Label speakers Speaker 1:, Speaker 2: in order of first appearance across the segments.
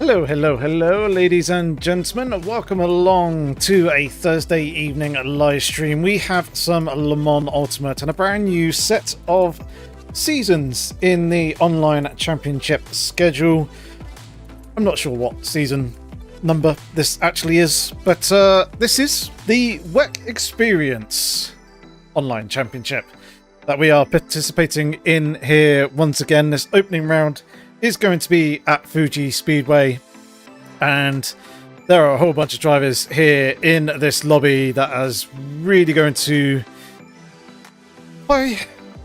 Speaker 1: Hello, hello, hello, ladies and gentlemen. Welcome along to a Thursday evening live stream. We have some Le Mans Ultimate and a brand new set of seasons in the online championship schedule. I'm not sure what season number this actually is, but this is the WEC-Xperience online championship that we are participating in here once again. This opening round is going to be at Fuji Speedway, and there are a whole bunch of drivers here in this lobby that is really going to apply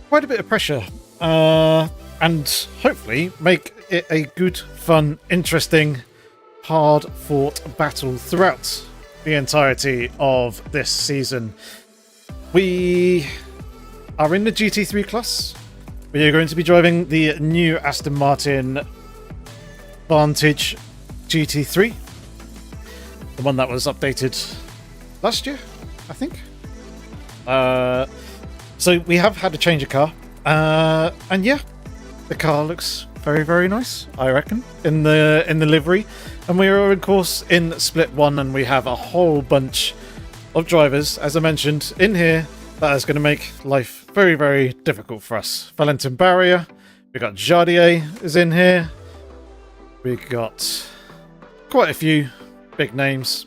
Speaker 1: quite a bit of pressure and hopefully make it a good, fun, interesting, hard-fought battle throughout the entirety of this season. We are in the GT3 class. We are going to be driving the new Aston Martin Vantage GT3. The one that was updated last year, I think. So we have had a change of car. And yeah, the car looks very, very nice, I reckon, in the livery. And we are, of course, in Split 1, and we have a whole bunch of drivers, as I mentioned, in here. That is going to make life very, very difficult for us. Valentin Barrier, we got Jardier is in here. We got quite a few big names.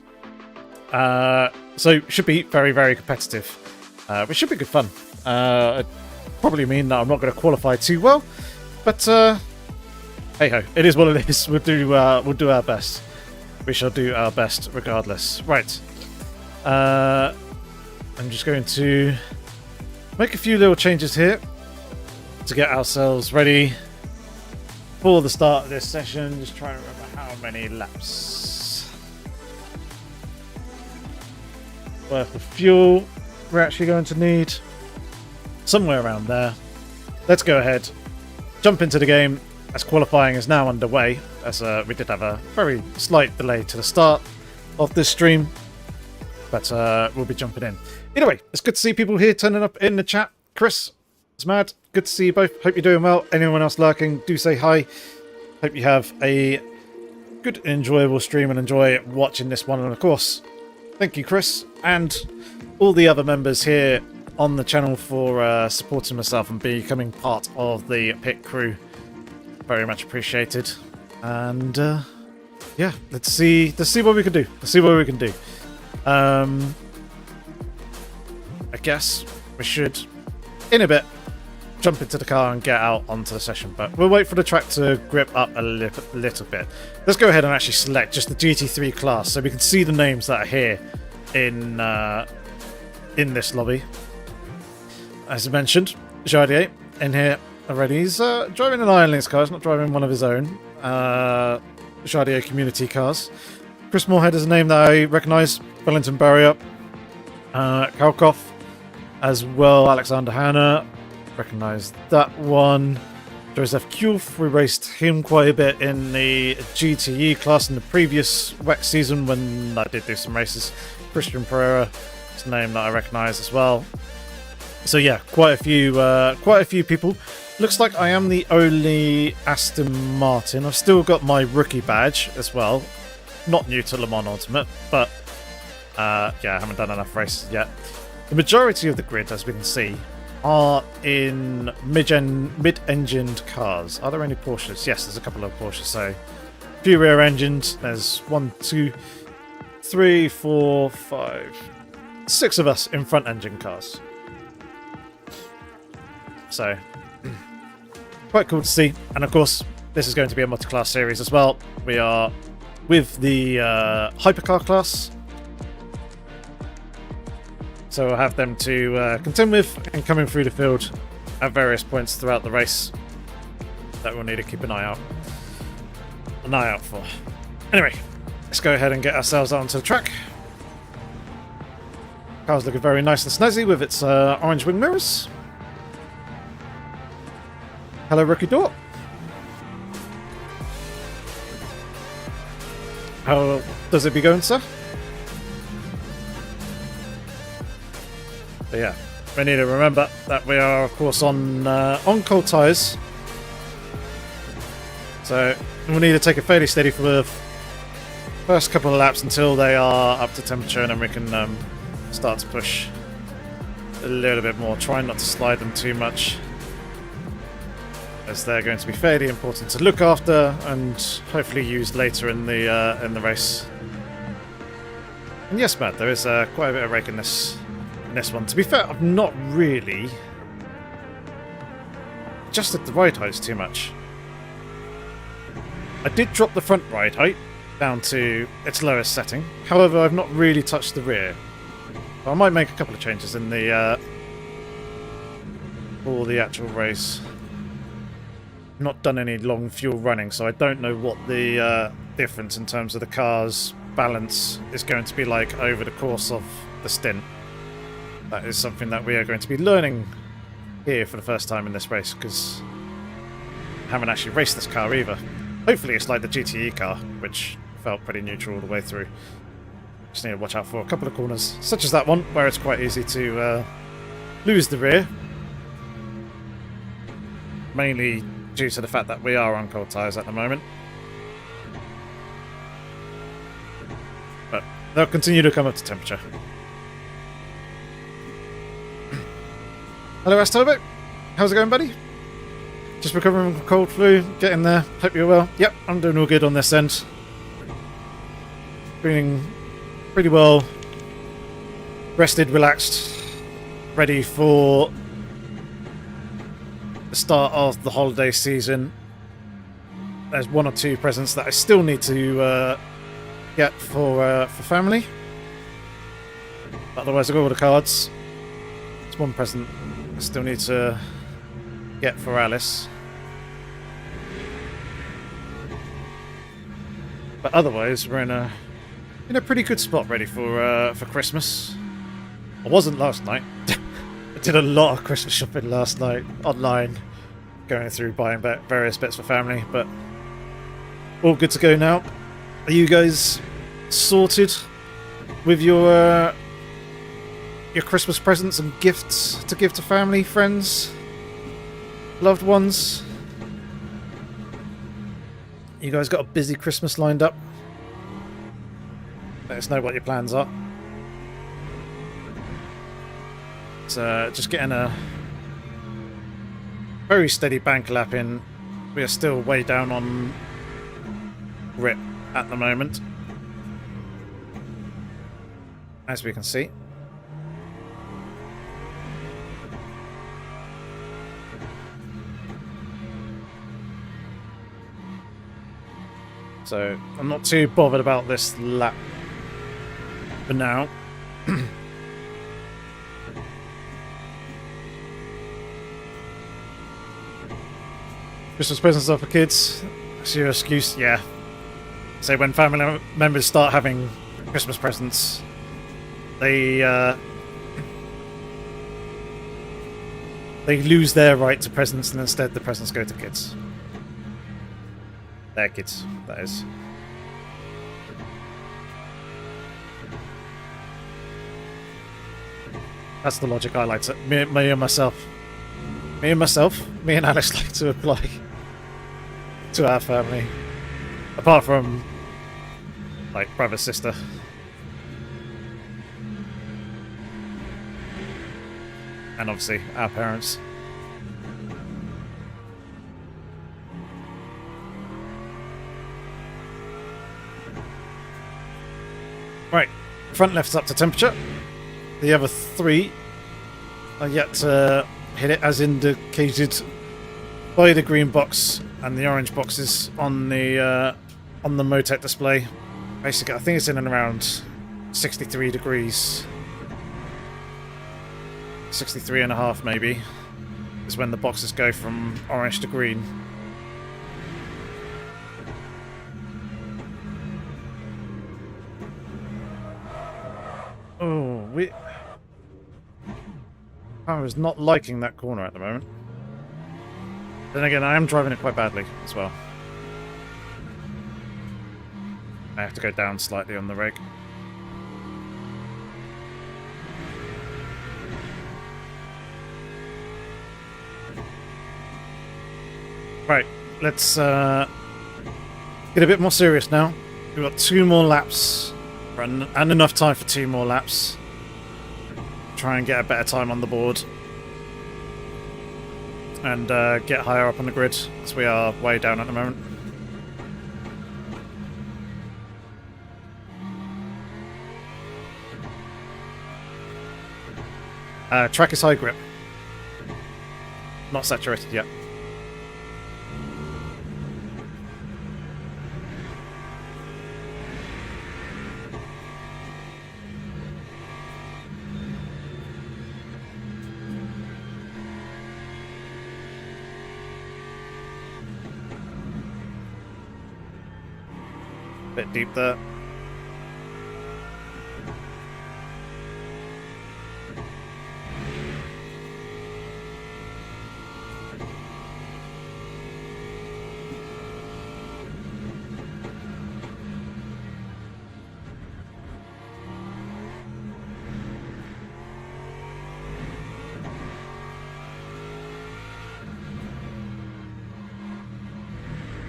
Speaker 1: So should be very, very competitive. Which should be good fun. It probably mean that I'm not going to qualify too well, but hey ho, it is what it is. We'll do our best. We shall do our best regardless. Right. I'm just going to make a few little changes here to get ourselves ready for the start of this session. Just trying to remember how many laps worth of fuel we're actually going to need. Somewhere around there. Let's go ahead, jump into the game as qualifying is now underway, as we did have a very slight delay to the start of this stream. But we'll be jumping in. Either way, it's good to see people here turning up in the chat. Chris, it's mad. Good to see you both. Hope you're doing well. Anyone else lurking, do say hi. Hope you have a good, enjoyable stream and enjoy watching this one. And of course, thank you, Chris, and all the other members here on the channel for supporting myself and becoming part of the pit crew. Very much appreciated. And yeah, let's see what we can do. Let's see what we can do. I guess we should, in a bit, jump into the car and get out onto the session, but we'll wait for the track to grip up a little bit. Let's go ahead and actually select just the GT3 class so we can see the names that are here in this lobby. As I mentioned, Jardier in here already. He's driving an Iron Lynx car. He's not driving one of his own. Jardier Community cars. Chris Moorhead is a name that I recognise. Valentin Barrier, Kalkov, as well. Alexander Hanna, recognise that one. Joseph Kulf, we raced him quite a bit in the GTE class in the previous WEC season when I did do some races. Christian Pereira is a name that I recognise as well. So yeah, quite a few people. Looks like I am the only Aston Martin. I've still got my rookie badge as well. Not new to Le Mans Ultimate, but yeah, I haven't done enough races yet. The majority of the grid, as we can see, are in mid-engined cars. Are there any Porsches? Yes, there's a couple of Porsches. So a few rear engines. There's 1, 2, 3, 4, 5, 6 of us in front engine cars. So quite cool to see. And of course, this is going to be a multi-class series as well. We are with the hypercar class, so we'll have them to contend with and coming through the field at various points throughout the race that we'll need to keep an eye out for. Anyway, let's go ahead and get ourselves out onto the track. Car's looking very nice and snazzy with its orange wing mirrors. Hello, Rookie Door. How does it be going, sir? But yeah, we need to remember that we are, of course, on cold tyres. So we'll need to take it fairly steady for first couple of laps until they are up to temperature, and then we can start to push a little bit more. Try not to slide them too much, as they're going to be fairly important to look after and hopefully use later in the race. And yes, Matt, there is quite a bit of rake in this one. To be fair, I've not really adjusted the ride heights too much. I did drop the front ride height down to its lowest setting. However, I've not really touched the rear. I might make a couple of changes in the for the actual race. Not done any long fuel running, so I don't know what the difference in terms of the car's balance is going to be like over the course of the stint. That is something that we are going to be learning here for the first time in this race, because I haven't actually raced this car either. Hopefully it's like the GTE car, which felt pretty neutral all the way through. Just need to watch out for a couple of corners, such as that one, where it's quite easy to lose the rear. Mainly due to the fact that we are on cold tyres at the moment. But they'll continue to come up to temperature. Hello, Asturbo. How's it going, buddy? Just recovering from cold flu, getting there. Hope you're well. Yep, I'm doing all good on this end. Feeling pretty well rested, relaxed, ready for the start of the holiday season. There's one or two presents that I still need to get for family. Otherwise, I've got all the cards. There's one present I still need to get for Alice. But otherwise, we're in a pretty good spot, ready for Christmas. I wasn't last night. I did a lot of Christmas shopping last night online, going through buying various bits for family, but all good to go now. Are you guys sorted with your Christmas presents and gifts to give to family, friends, loved ones? You guys got a busy Christmas lined up? Let us know what your plans are. Just getting a very steady bank lap in. We are still way down on grip at the moment, as we can see. So I'm not too bothered about this lap for now. Christmas presents are for kids. That's your excuse, yeah. So when family members start having Christmas presents, they lose their right to presents, and instead the presents go to kids. Their kids, that is. That's the logic I like to... Me and myself, me and Alice like to apply to our family. Apart from, like, brother, sister. And obviously, our parents. Right, front left's up to temperature. The other three are yet to hit it, as indicated by the green box and the orange boxes on the Motec display. Basically, I think it's in and around 63 degrees. 63 and a half maybe is when the boxes go from orange to green. Oh, I was not liking that corner at the moment. Then again, I am driving it quite badly as well. I have to go down slightly on the rig. Right, let's get a bit more serious now. We've got 2 more laps and enough time for 2 more laps. Try and get a better time on the board. And get higher up on the grid, because we are way down at the moment. Track is high grip. Not saturated yet. Bit deep there.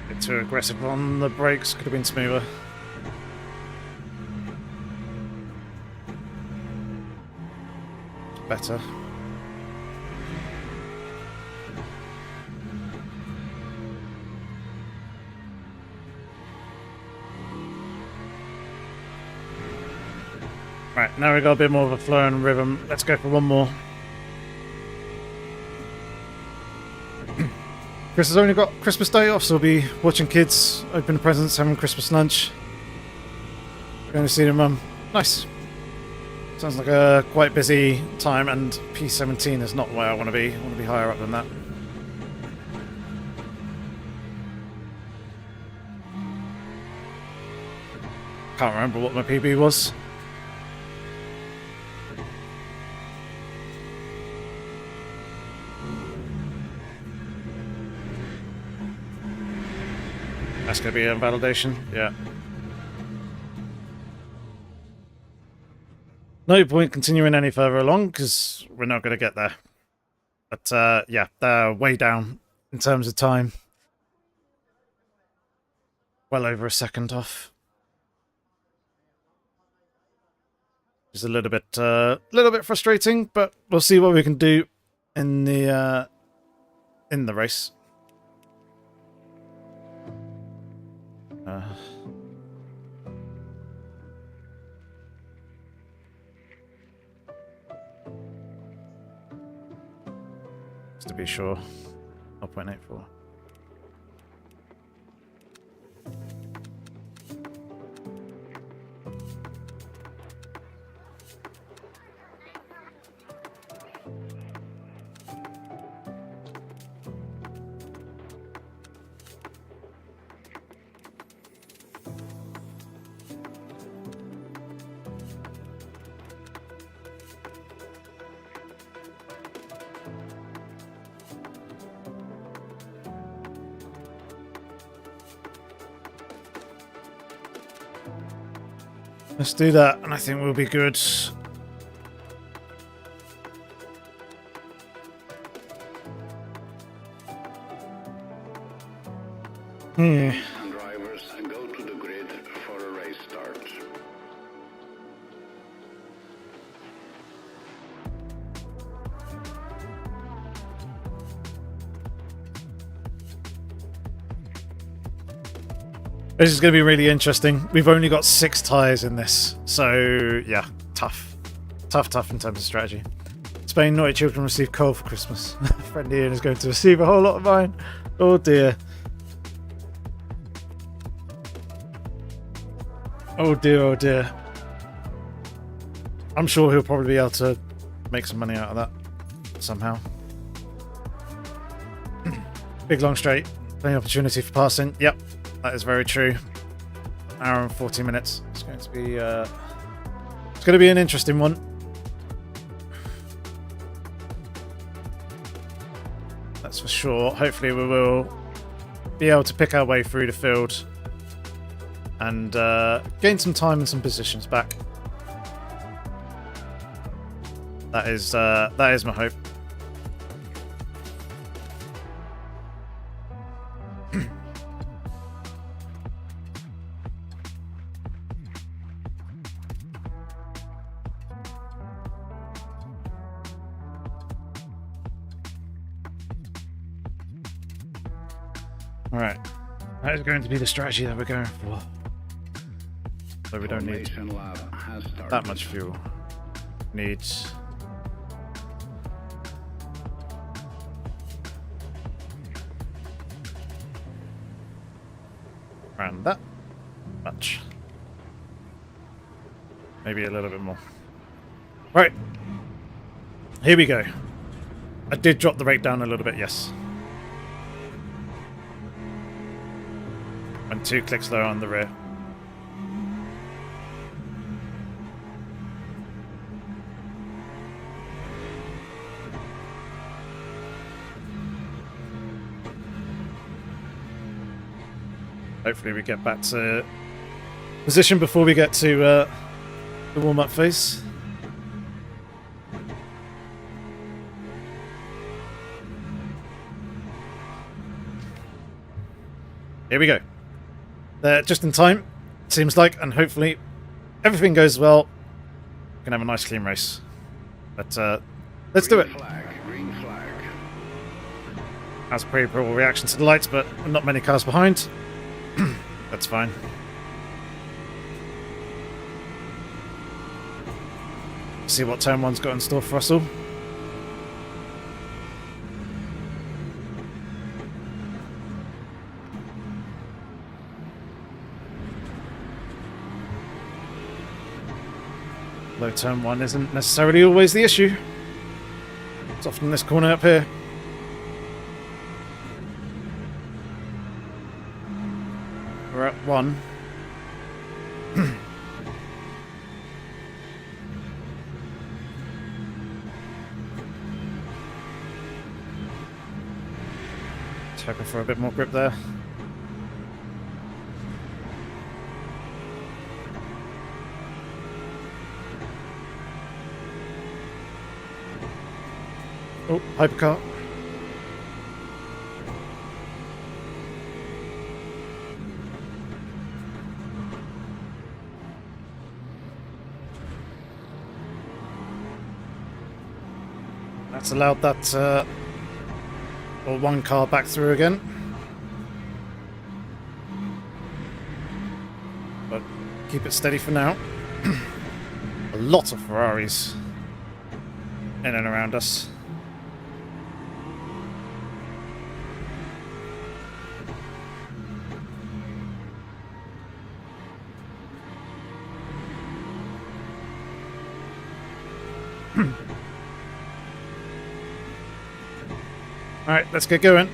Speaker 1: Bit too aggressive on the brakes, could have been smoother. Better. Right, now we've got a bit more of a flow and rhythm. Let's go for one more. Chris has only got Christmas Day off, so we'll be watching kids open presents, having Christmas lunch. Going to see their mum. Nice. Sounds like a quite busy time, and P17 is not where I want to be. I want to be higher up than that. Can't remember what my PB was. That's going to be a validation, yeah. No point continuing any further along, because we're not going to get there. But, yeah, they're way down in terms of time. Well over a second off. It's a little bit frustrating, but we'll see what we can do in the race. Just to be sure, 0.84. Let's do that, and I think we'll be good.
Speaker 2: Drivers, go to the grid for a race start.
Speaker 1: This is going to be really interesting. We've only got 6 tyres in this, so yeah, tough. Tough in terms of strategy. Spain, naughty children receive coal for Christmas. Friend Ian is going to receive a whole lot of mine. Oh dear. Oh dear, oh dear. I'm sure he'll probably be able to make some money out of that somehow. Big long straight. Plenty of opportunity for passing. Yep. That is very true. Hour and 40 minutes. It's going to be an interesting one. That's for sure. Hopefully we will be able to pick our way through the field and gain some time and some positions back. That is my hope. Alright. That is going to be the strategy that we're going for. So we don't need
Speaker 2: Formation lab has started.
Speaker 1: that much fuel. Needs... around that much. Maybe a little bit more. Right. Here we go. I did drop the rate down a little bit, yes. And 2 clicks lower on the rear. Hopefully we get back to position before we get to the warm-up phase. Here we go. Just in time, seems like, and hopefully everything goes well. We can have a nice clean race. But let's do it.
Speaker 2: Green flag.
Speaker 1: Has a pretty poor reaction to the lights, but not many cars behind. That's fine. See what turn 1's got in store for us all. Low turn 1 isn't necessarily always the issue. It's often this corner up here. We're at 1. Just hoping for a bit more grip there. Oh, hypercar. That's allowed that, or one car back through again. But keep it steady for now. A lot of Ferraris in and around us. Alright, let's get going.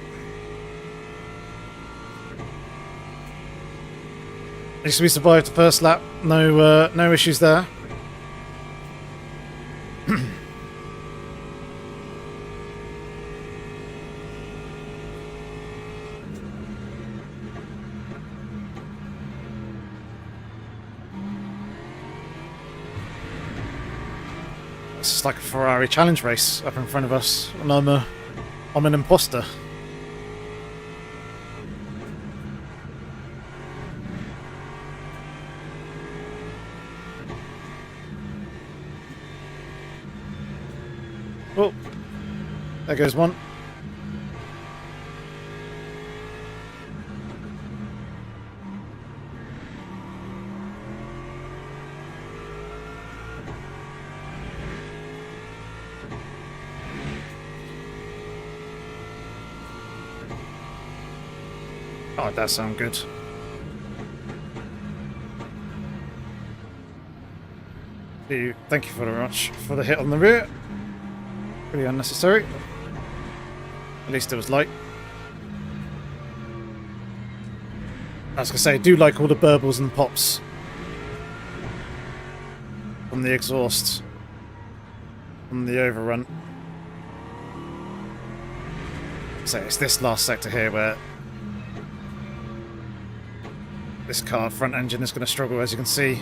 Speaker 1: At least we survived the first lap. No issues there. It's just like a Ferrari challenge race up in front of us, and I'm an imposter. Oh, there goes one. Oh, that sounds good. Thank you very much for the hit on the rear. Pretty unnecessary. At least it was light. I was going to say, I do like all the burbles and pops from the exhaust from the overrun. So it's this last sector here where this car front engine is going to struggle, as you can see.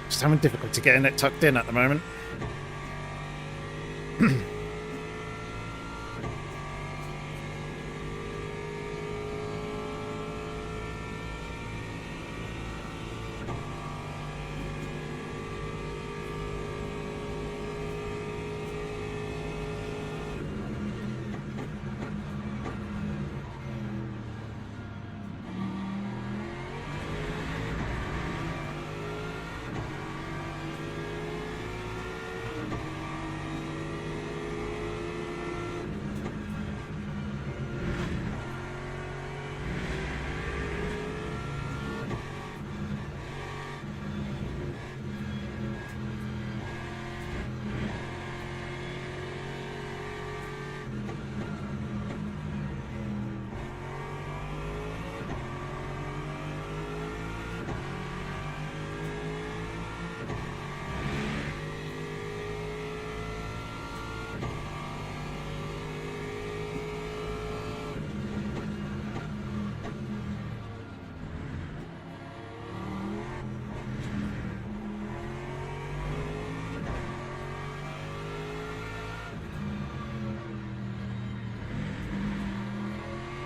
Speaker 1: Just having difficulty getting it tucked in at the moment.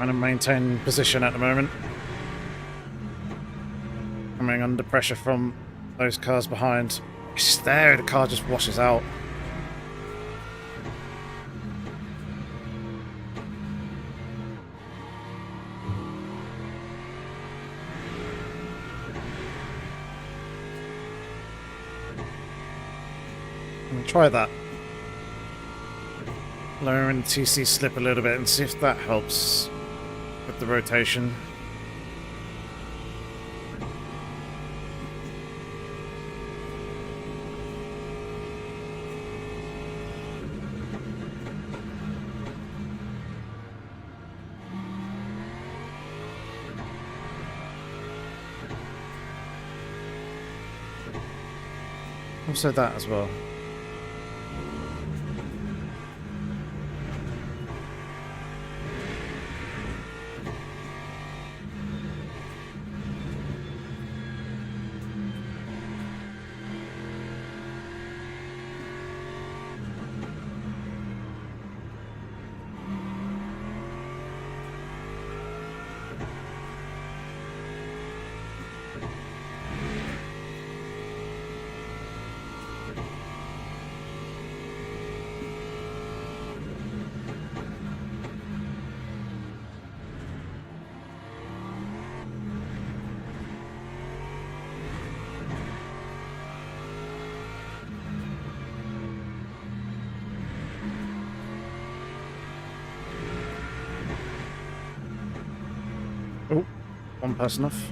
Speaker 1: Trying to maintain position at the moment. Coming under pressure from those cars behind. It's there, the car just washes out. Try that. Lowering the TC slip a little bit and see if that helps with the rotation. Also that as well. Oh, one person off.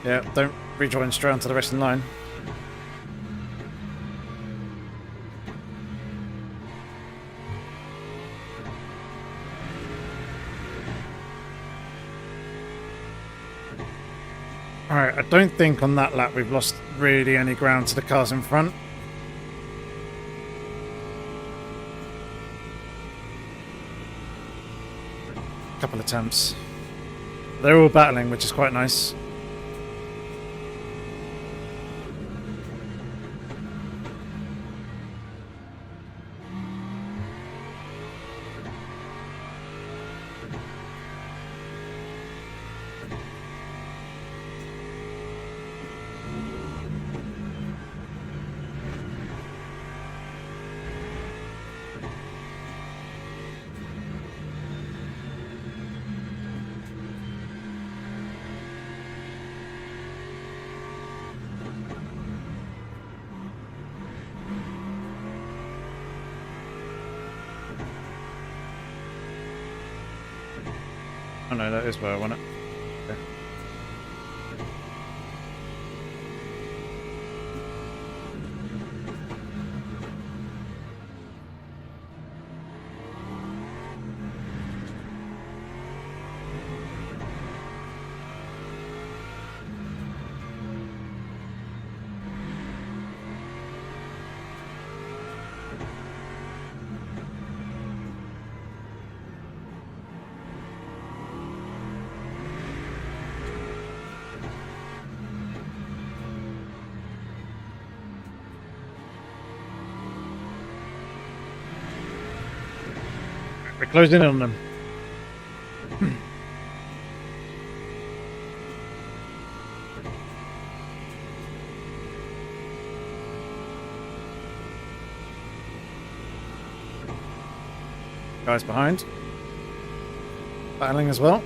Speaker 1: Yeah, don't rejoin straight onto the rest of the line. Alright, I don't think on that lap we've lost really any ground to the cars in front. Couple attempts. They're all battling, which is quite nice. Oh no, that is where I want it. Okay. We're closing in on them. Guys behind. Battling as well.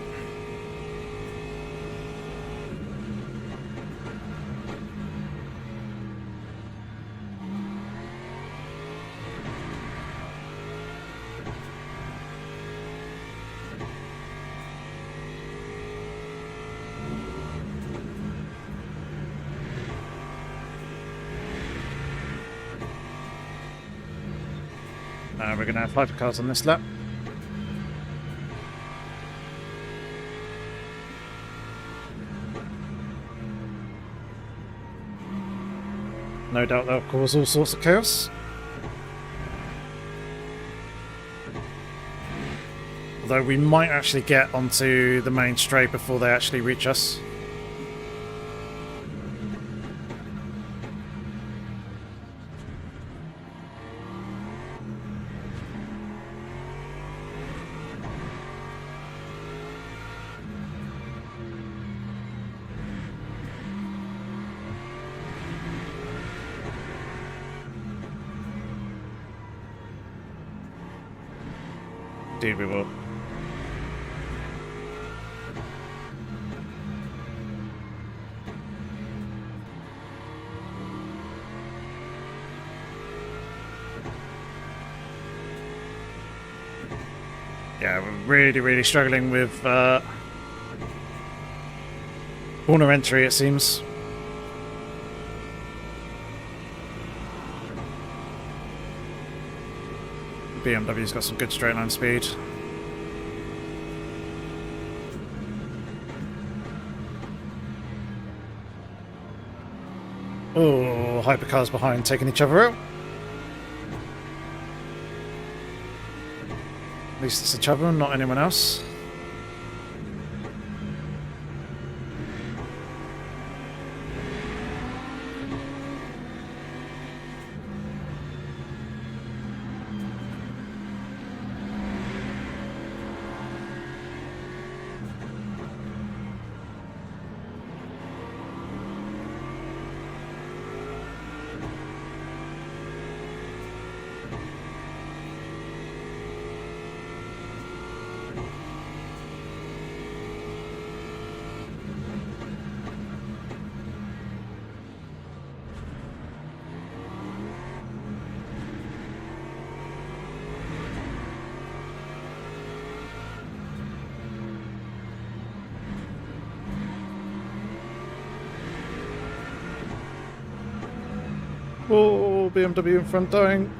Speaker 1: We're going to have 5 cars on this lap. No doubt that'll cause all sorts of chaos. Although we might actually get onto the main straight before they actually reach us. Indeed we will. Yeah, we're really struggling with corner entry, it seems. BMW's got some good straight line speed. Oh, hypercars behind taking each other out. At least it's each other, not anyone else. Oh, BMW in front dying.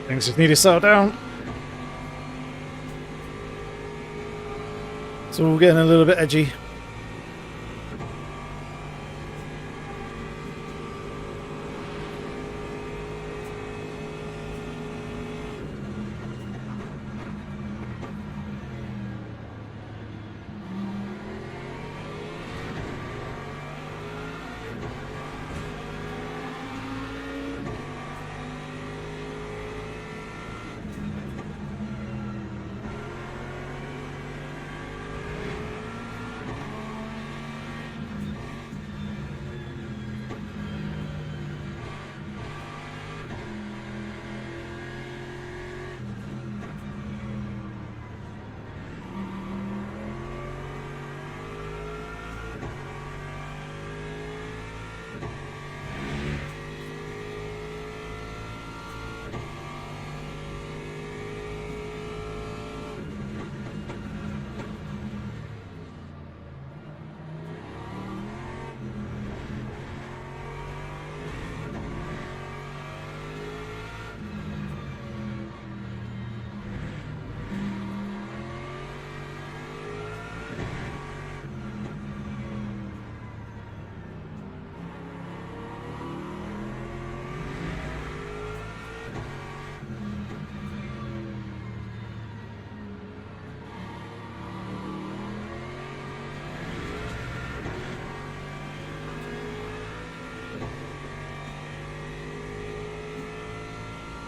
Speaker 1: Things just need to settle down. It's all getting a little bit edgy.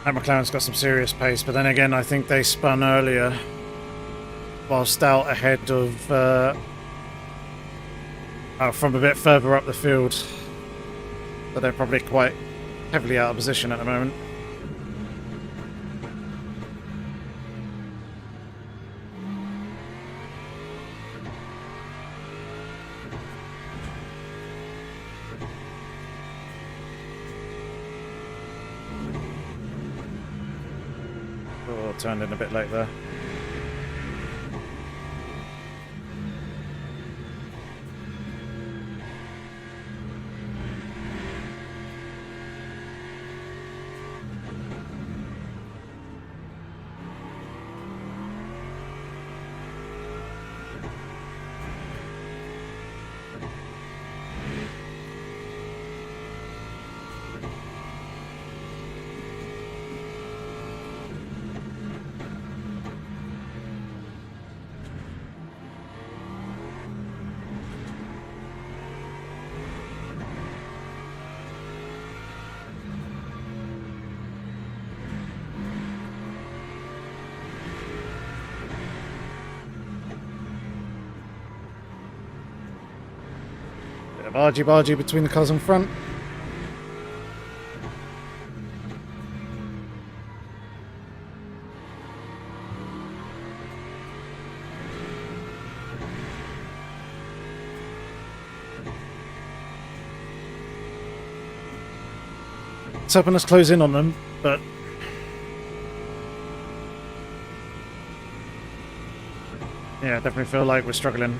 Speaker 1: That McLaren's got some serious pace, but then again, I think they spun earlier whilst out ahead of from a bit further up the field. But they're probably quite heavily out of position at the moment. Oh, turned in a bit late there. Bit of argy-bargy between the cars in front. It's helping us close in on them, but yeah, definitely feel like we're struggling.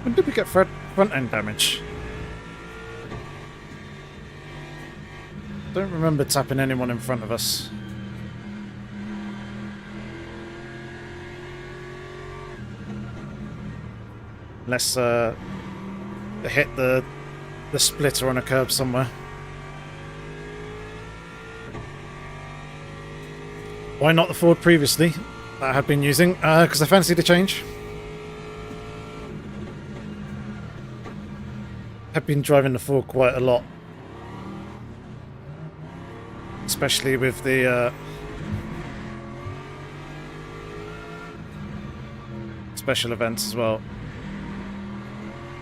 Speaker 1: When did we get front end damage? Don't remember tapping anyone in front of us. Unless hit the splitter on a curb somewhere. Why not the Ford previously that I had been using? Because I fancied a change. I've been driving the Ford quite a lot. Especially with the special events as well.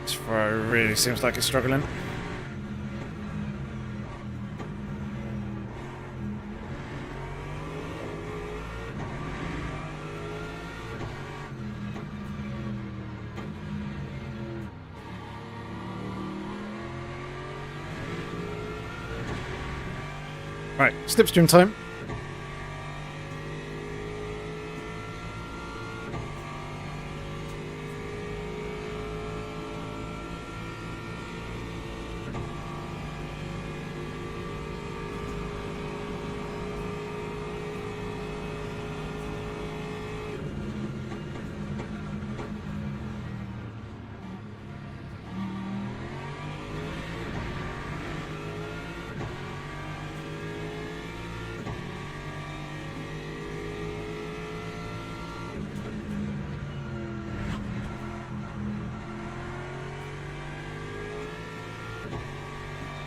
Speaker 1: This Ferrari really seems like it's struggling. Right, slipstream time.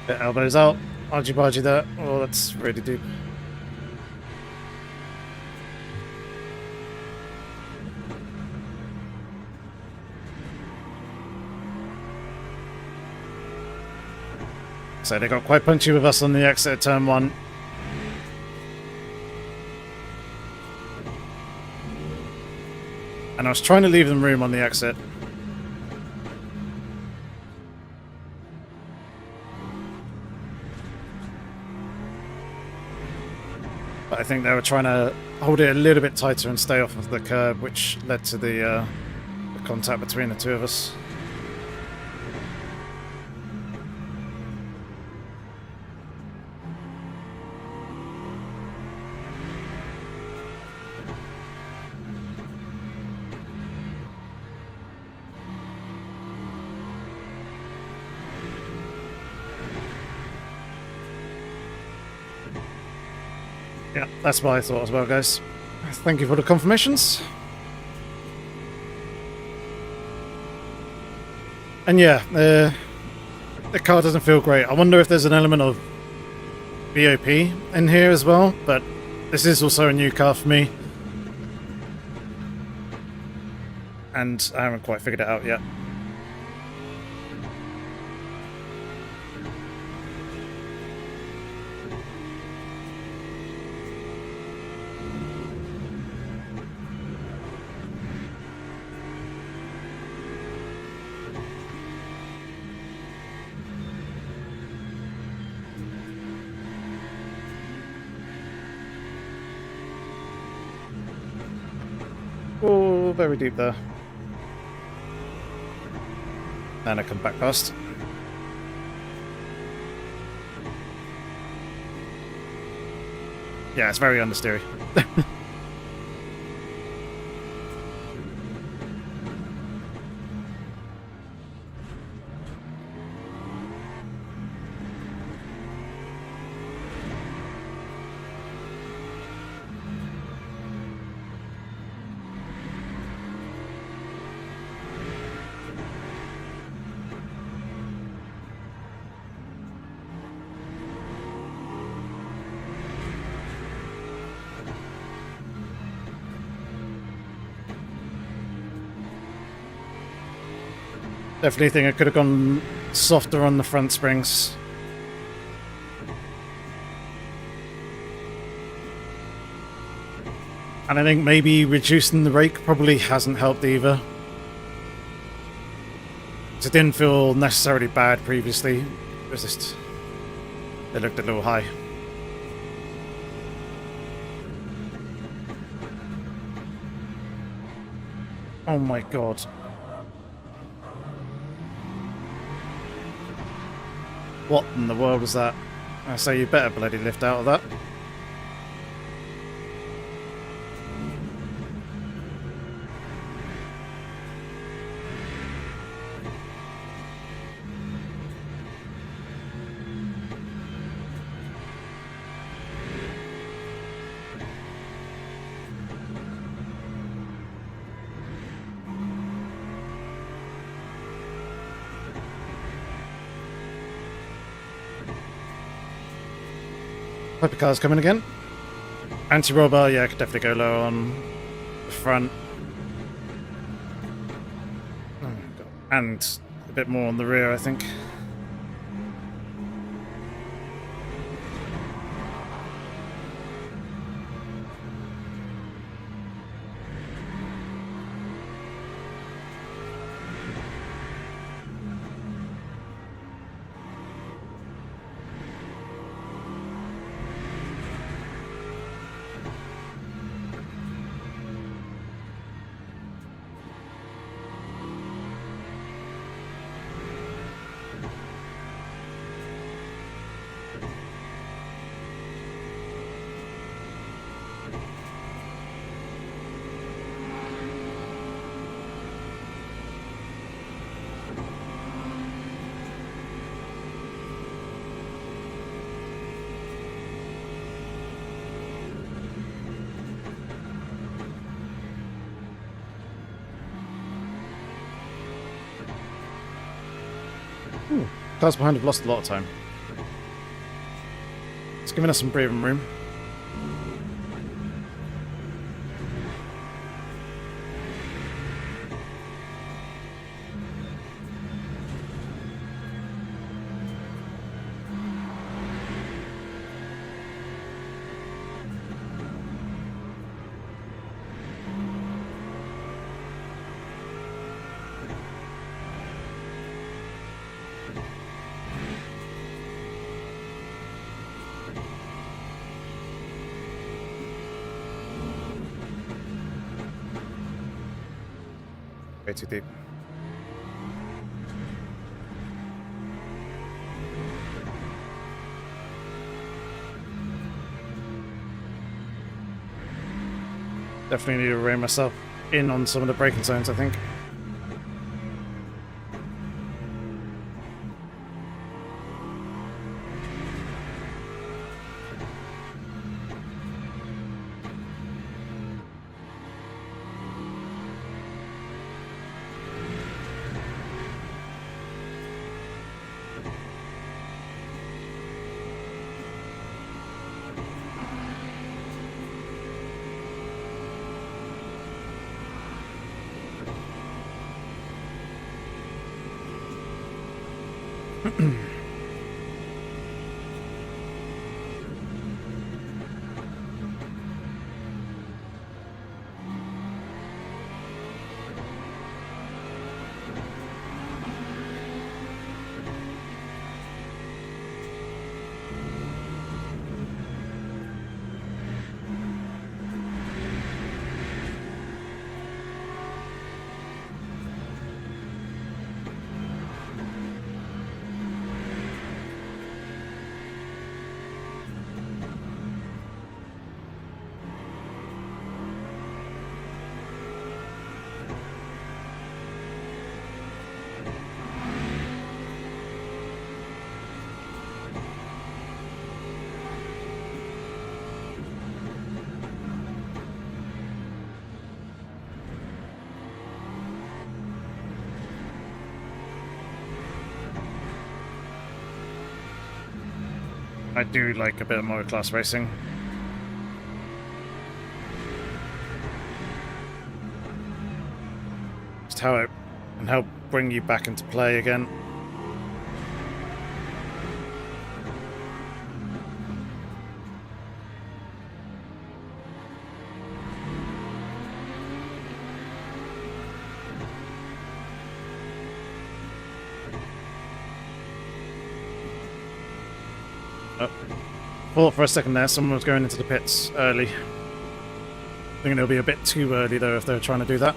Speaker 1: Bit elbows out, argy-bargy there. Oh, that's really deep. So they got quite punchy with us on the exit at turn 1. And I was trying to leave them room on the exit. But I think they were trying to hold it a little bit tighter and stay off of the curb, which led to the contact between the two of us. Yeah, that's what I thought as well, guys. Thank you for the confirmations. And yeah, the car doesn't feel great. I wonder if there's an element of BOP in here as well, but this is also a new car for me. And I haven't quite figured it out yet. Oh, very deep there. And I come back past. Yeah, it's very understeery. Definitely think I could have gone softer on the front springs. And I think maybe reducing the rake probably hasn't helped either. It didn't feel necessarily bad previously. It was just... they looked a little high. Oh my god. What in the world was that? I say you better bloody lift out of that. Hypercar's coming again. Anti-robber, yeah, I could definitely go low on the front. Oh, God. And a bit more on the rear, I think. Ooh, cars behind have lost a lot of time. It's giving us some breathing room. Way too deep. Definitely need to rein myself in on some of the braking zones, I think. I do like a bit of motorclass racing. Just how it can help bring you back into play again. Oh. Thought for a second there someone was going into the pits early. I think it'll be a bit too early though if they're trying to do that.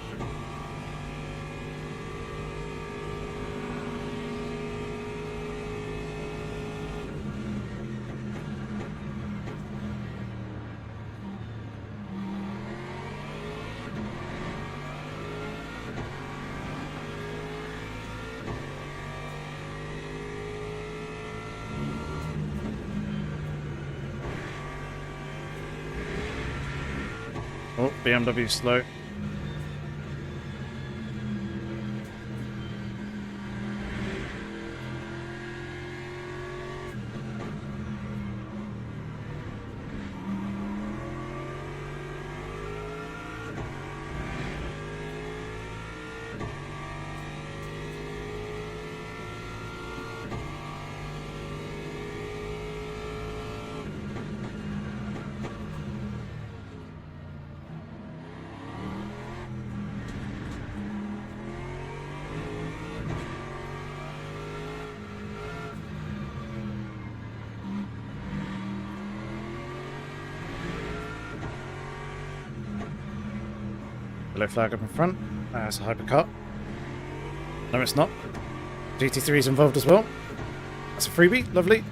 Speaker 1: Oh, BMW slow. Yellow flag up in front. That's a hypercar. No, it's not. GT3 is involved as well. That's a freebie. Lovely.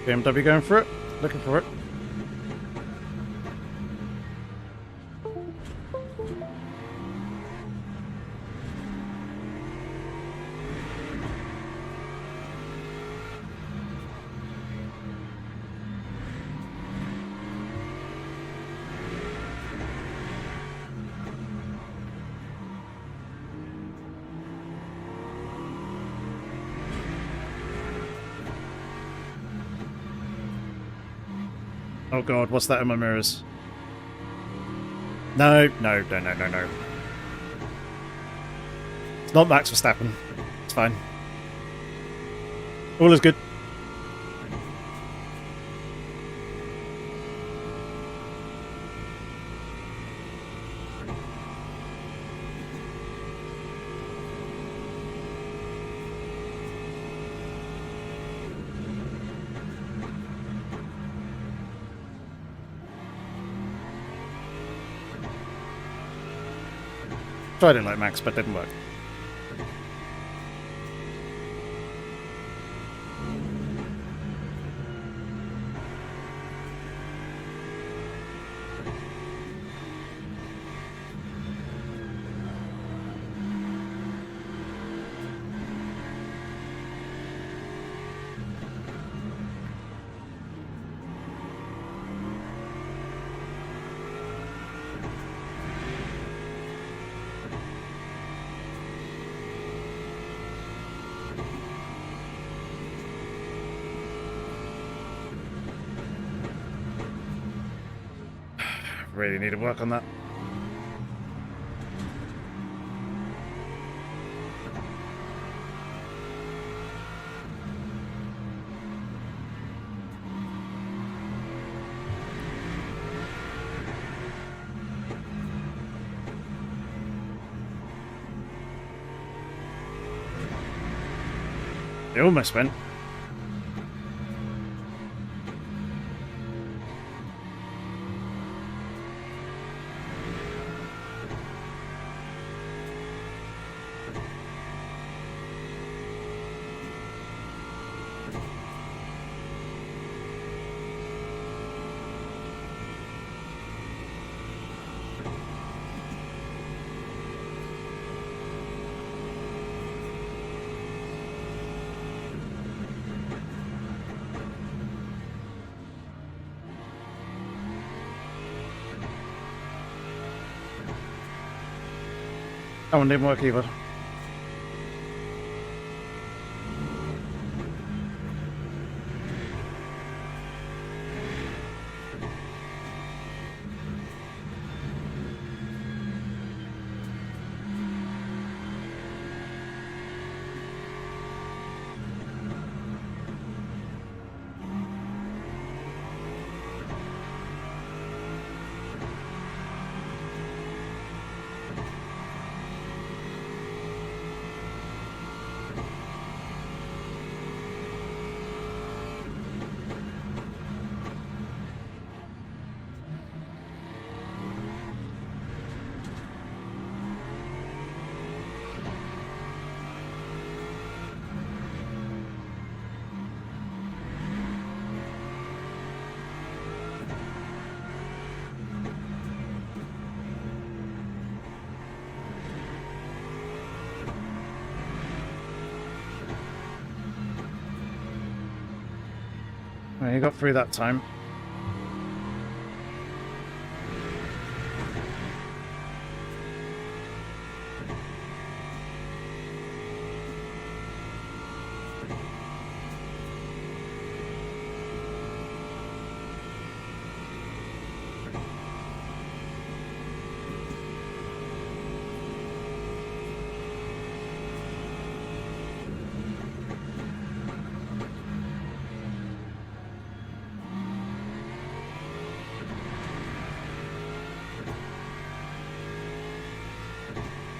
Speaker 1: BMW going for it. Looking for it. Oh god, what's that in my mirrors? No. It's not Max Verstappen. It's fine. All is good. Tried it like Max, but didn't work. Really need to work on that. They almost went. That one didn't work either. Well, you got through that time.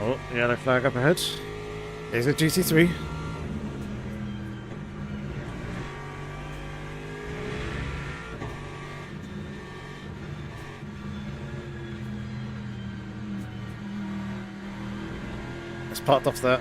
Speaker 1: Oh, yellow flag up ahead. There's a GT3. It's parked off there.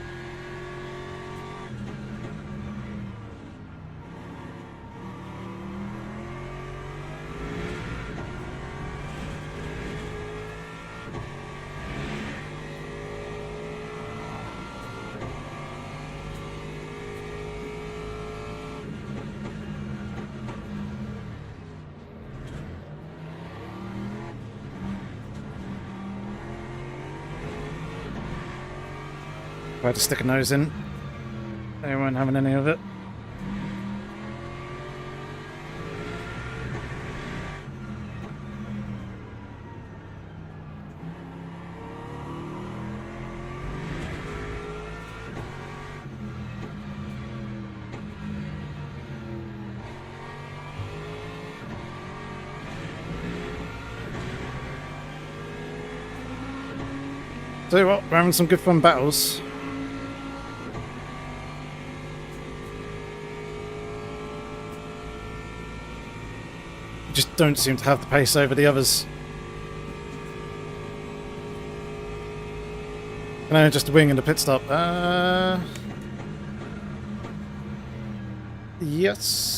Speaker 1: Tried to stick a nose in. They weren't having any of it. Tell you what, we're having some good fun battles. Just don't seem to have the pace over the others. No, just a wing and a pit stop. Yes.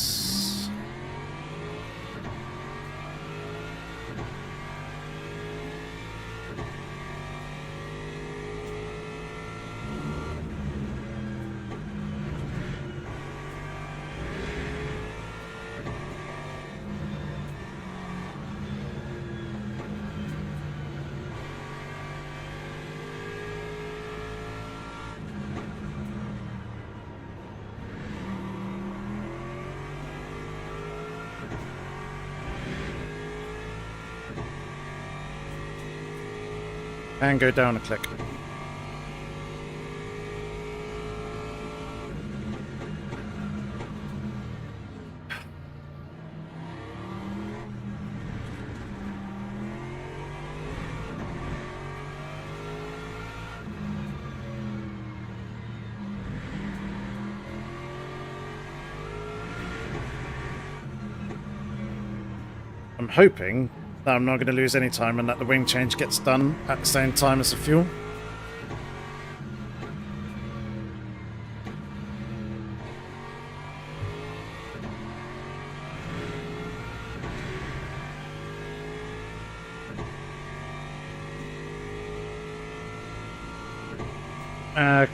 Speaker 1: And go down a click. I'm hoping that I'm not going to lose any time and that the wing change gets done at the same time as the fuel.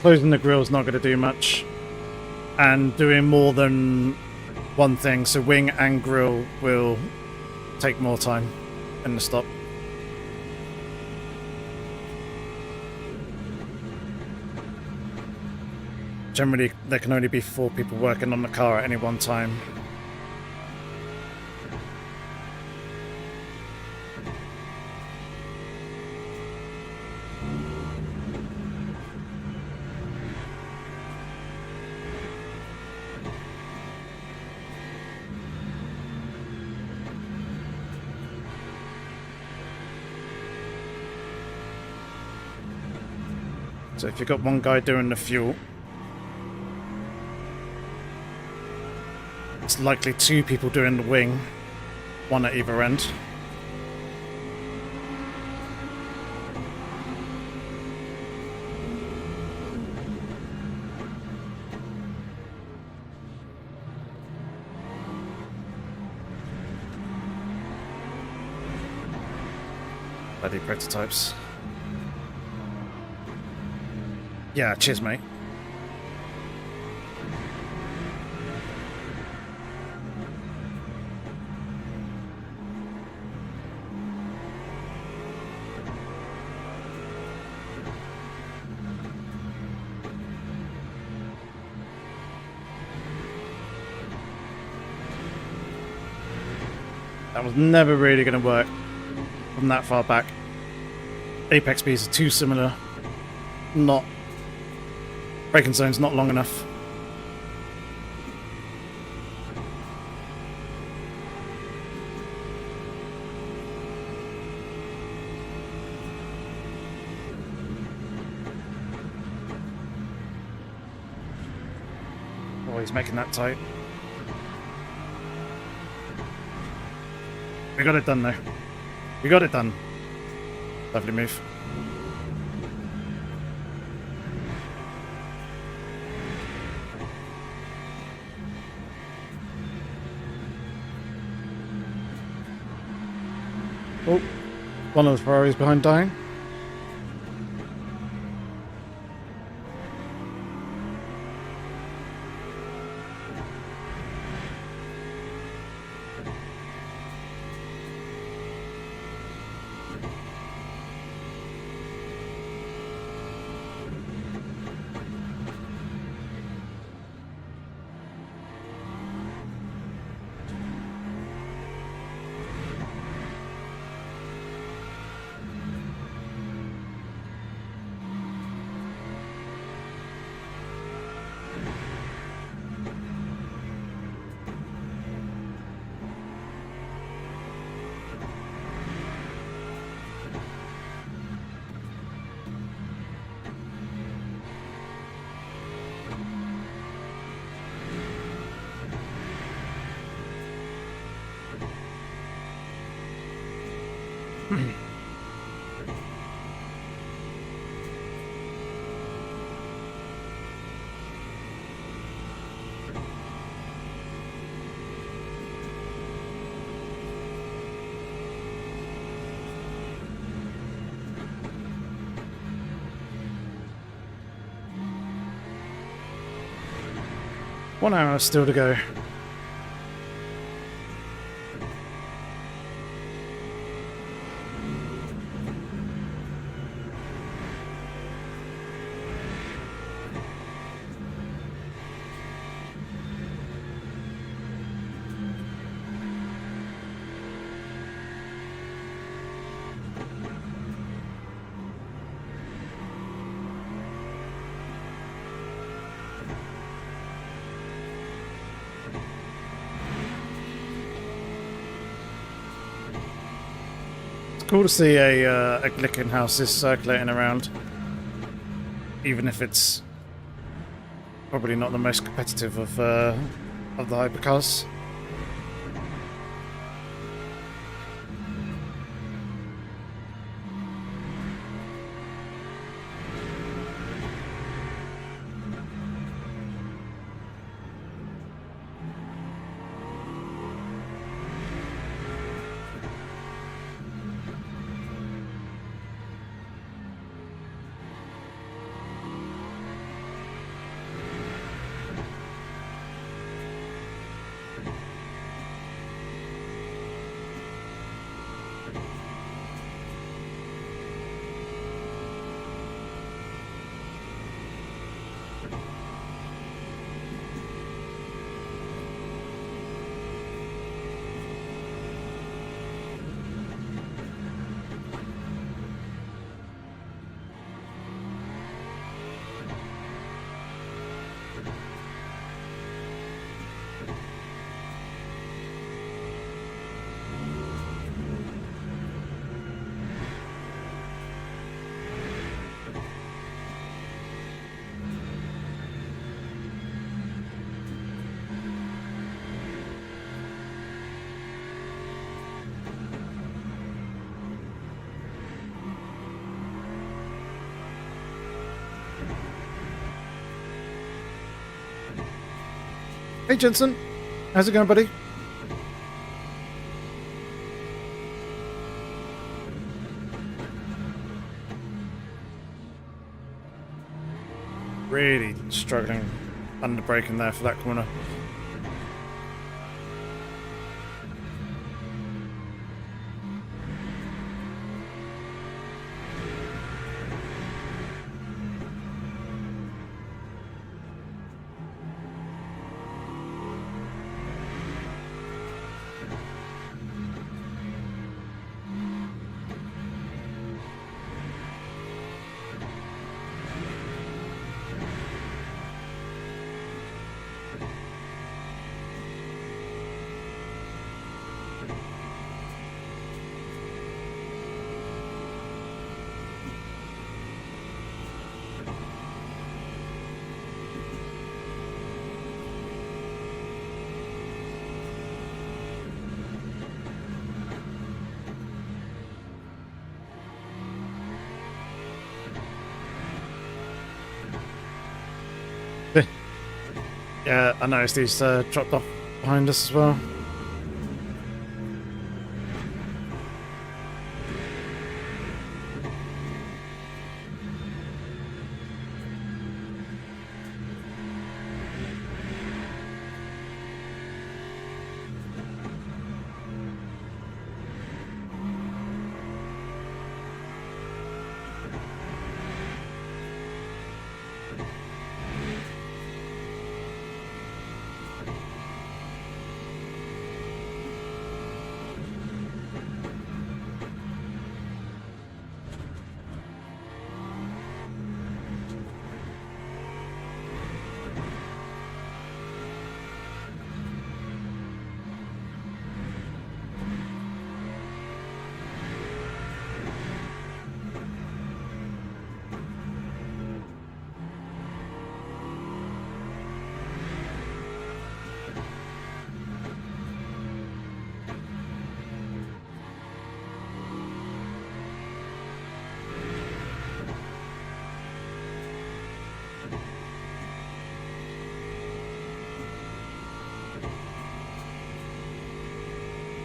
Speaker 1: Closing the grill is not going to do much, and doing more than one thing, so wing and grill will take more time in the stop. Generally, there can only be 4 people working on the car at any one time. So if you've got one guy doing the fuel, it's likely 2 people doing the wing, 1 at either end. Bloody prototypes. Yeah, cheers, mate. That was never really going to work from that far back. Apex speeds are too similar. Not... braking zone's not long enough. Oh, he's making that tight. We got it done though. We got it done. Lovely move. Oh, one of the Ferraris behind dying. One hour still to go. Cool to see a Glickenhaus is circulating around, even if it's probably not the most competitive of the hypercars. Hey Jensen, how's it going, buddy? Really struggling under braking there for that corner. Yeah, I noticed these dropped off behind us as well.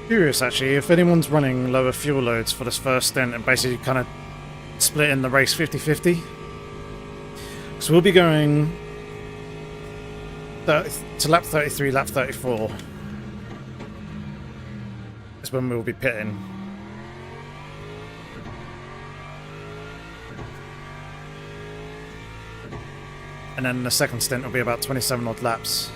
Speaker 1: Curious actually, if anyone's running lower fuel loads for this first stint and basically kind of splitting the race 50-50. So we'll be going to lap 33, lap 34 is when we'll be pitting. And then the second stint will be about 27 odd laps.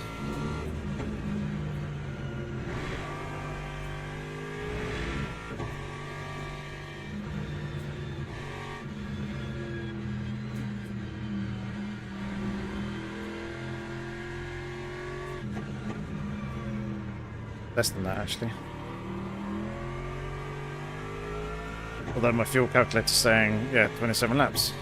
Speaker 1: Less than that, actually. Although my fuel calculator's saying, yeah, 27 laps.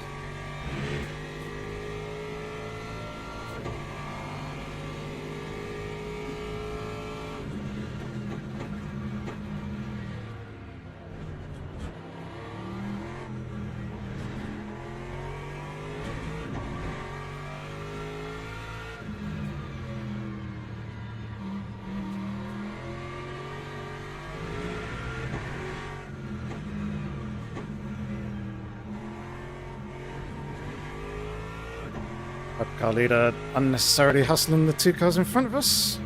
Speaker 1: Car leader unnecessarily hustling the two cars in front of us.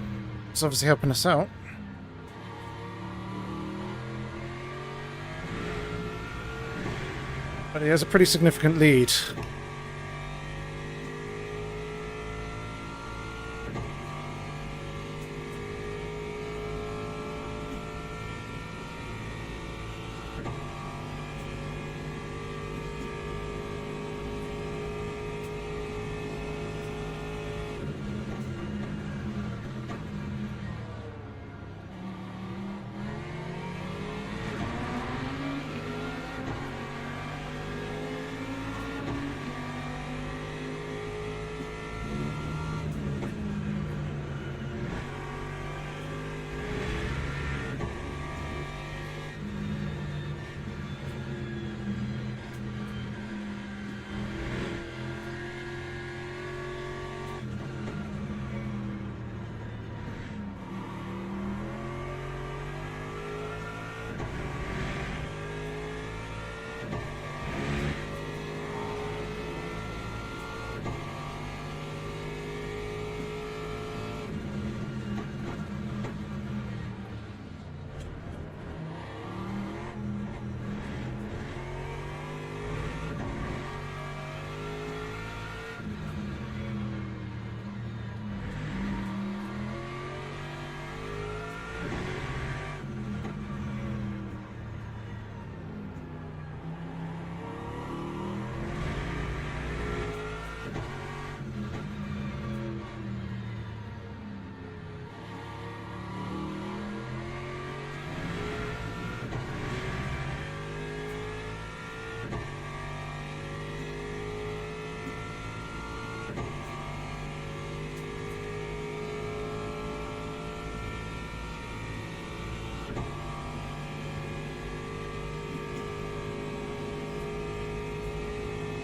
Speaker 1: It's obviously helping us out. But he has a pretty significant lead.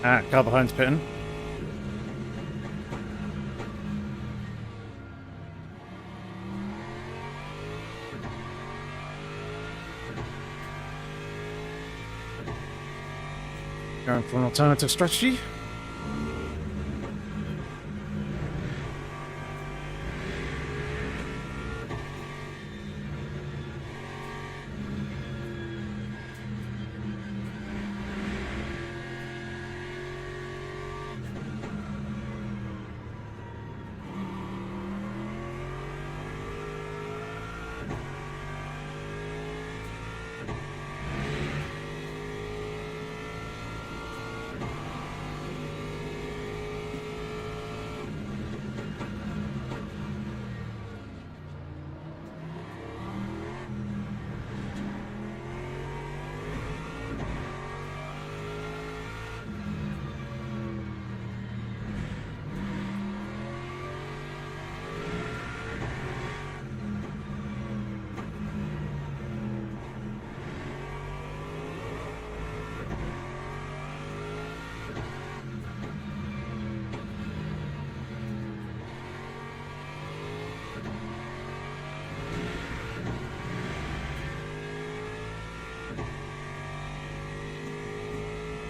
Speaker 1: Ah, car behind's pitting. Going for an alternative strategy.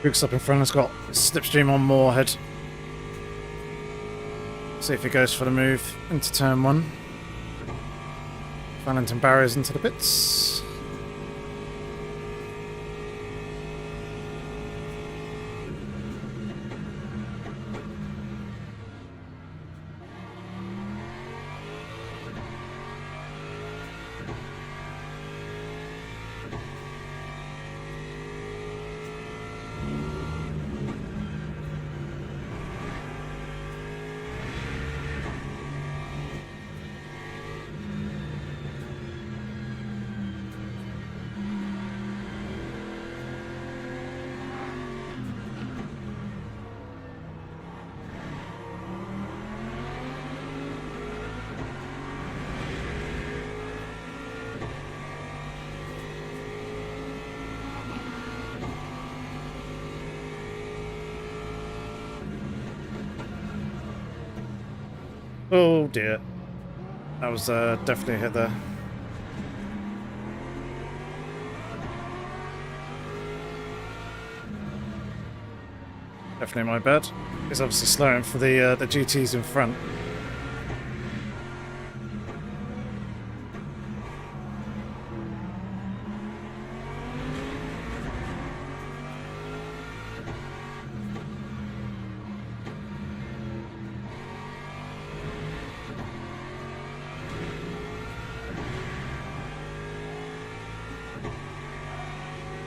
Speaker 1: Books up in front has got slipstream on more ahead. See if he goes for the move into turn 1. Valentine barriers into the pits. Oh dear. That was definitely a hit there. Definitely my bad. He's obviously slowing for the GTs in front.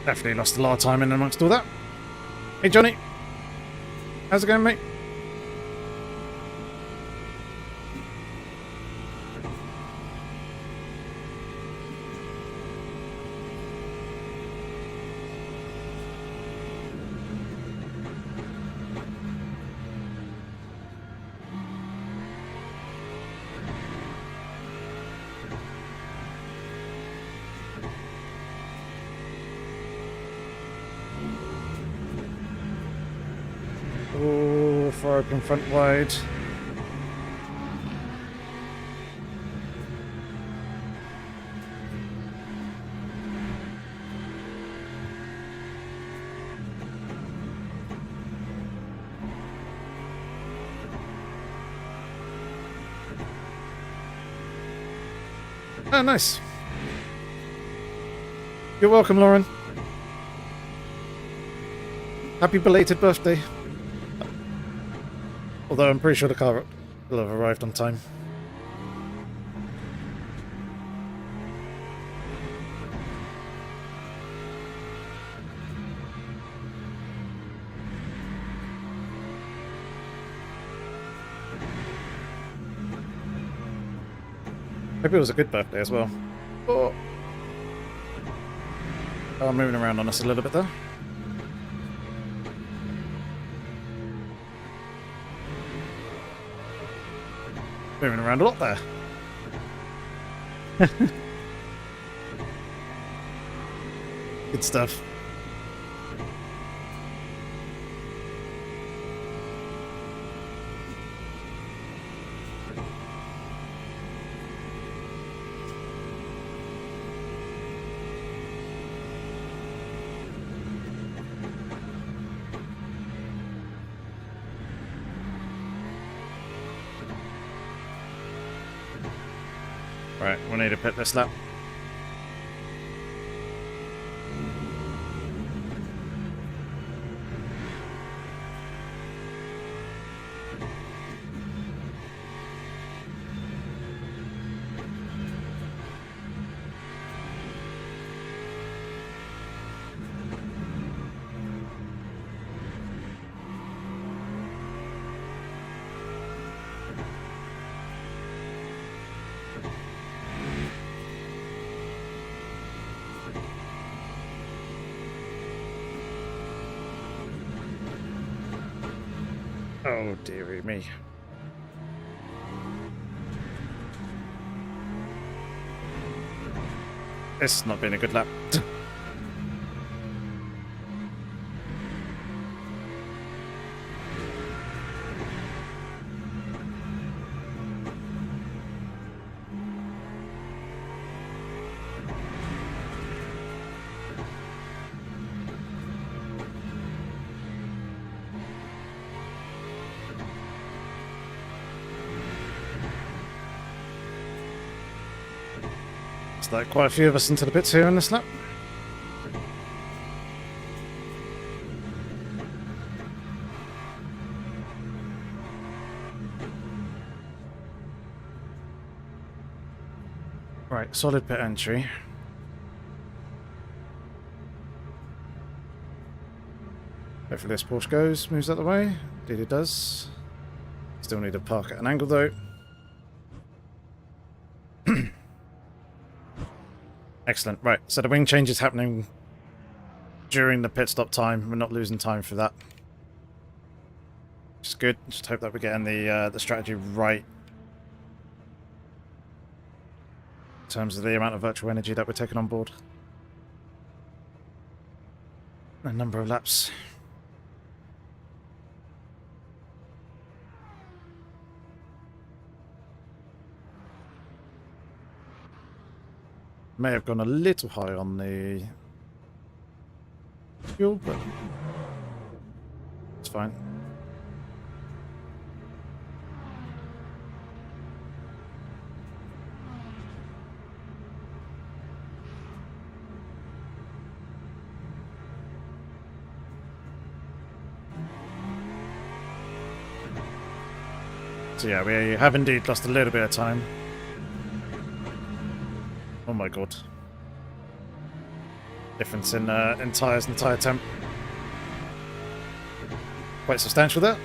Speaker 1: Definitely lost a lot of time in amongst all that. Hey Johnny, how's it going, mate? Oh, far open front wide. Oh, nice. You're welcome, Lauren. Happy belated birthday. Although I'm pretty sure the car will have arrived on time. Hope it was a good birthday as well. Oh, I'm moving around on us a little bit there. Moving around a lot there. Good stuff. Right, we'll need to pit this lap. Oh, dearie me. This has not been a good lap. It's like quite a few of us into the pits here in this lap. Right, solid pit entry. Hopefully this Porsche goes, moves out the way. Indeed it does. Still need to park at an angle though. Excellent. Right, so the wing change is happening during the pit stop time. We're not losing time for that. Which is good. Just hope that we're getting the strategy right in terms of the amount of virtual energy that we're taking on board. A number of laps. May have gone a little high on the fuel, but it's fine. So yeah, we have indeed lost a little bit of time. Oh my god. Difference in tyres and tyre temp. Quite substantial there.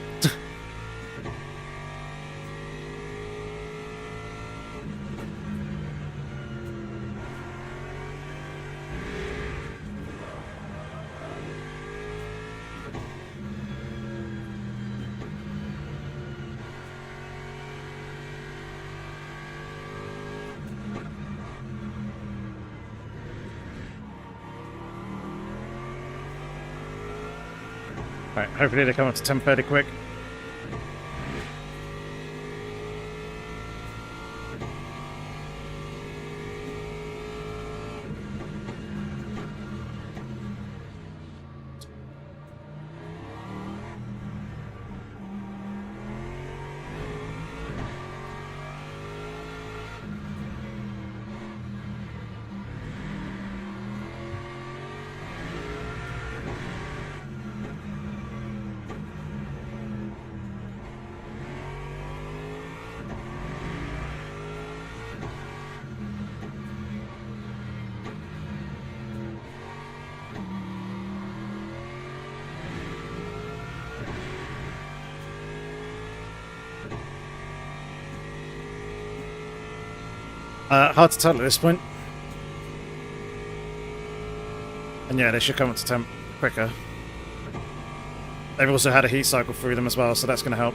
Speaker 1: Right, hopefully they come up to 10 fairly quick. Hard to tell at this point. And yeah, they should come up to temp quicker. They've also had a heat cycle through them as well, so that's going to help.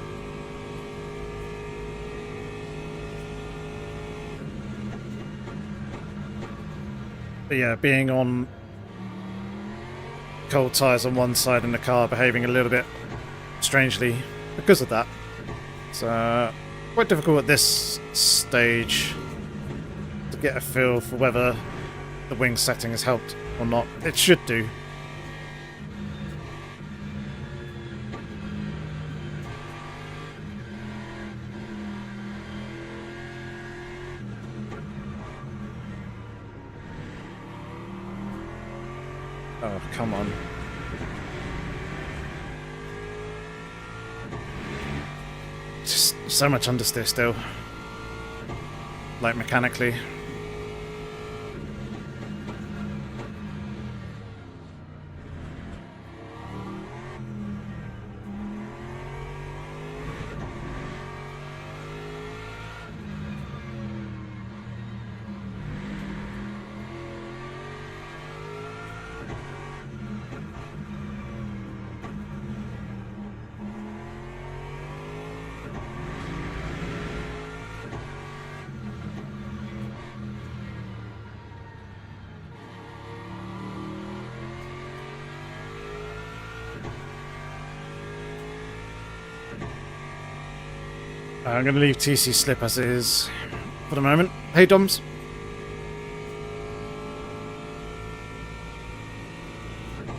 Speaker 1: But yeah, being on cold tyres on one side and the car behaving a little bit strangely because of that. It's quite difficult at this stage to get a feel for whether the wing setting has helped or not. It should do. Oh, come on. Just so much understeer still. Like mechanically. I'm going to leave TC slip as it is for the moment. Hey, Doms.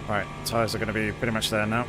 Speaker 1: Right, tyres are going to be pretty much there now.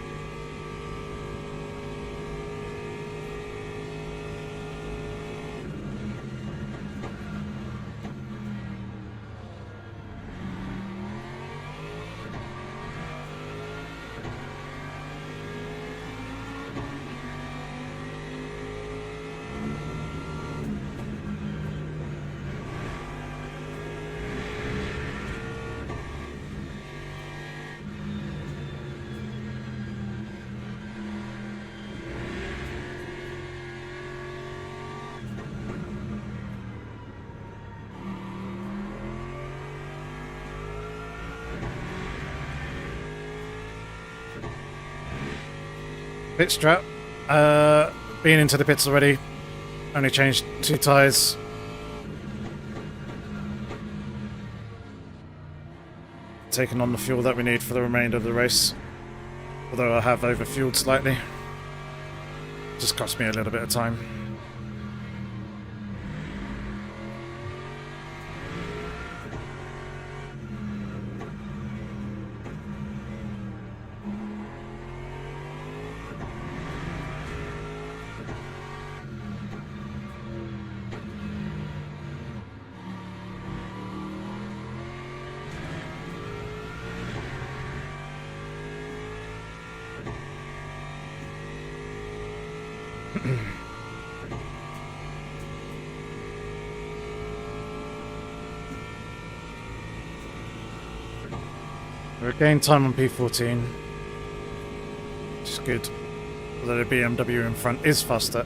Speaker 1: Pit strap. Been into the pits already. Only changed 2 tyres. Taking on the fuel that we need for the remainder of the race. Although I have overfueled slightly. Just cost me a little bit of time. We're gaining time on P14, which is good. Although the BMW in front is faster.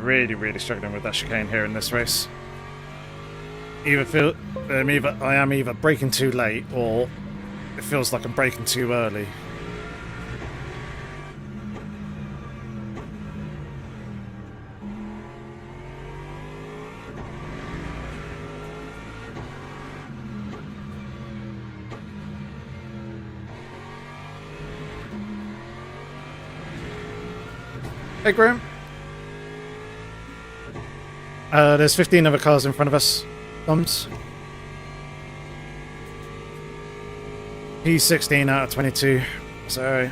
Speaker 1: Really struggling with that chicane here in this race. I am either braking too late or it feels like I'm braking too early. Hey, Graham. There's 15 other cars in front of us. Thumbs. P16 out of 22. So,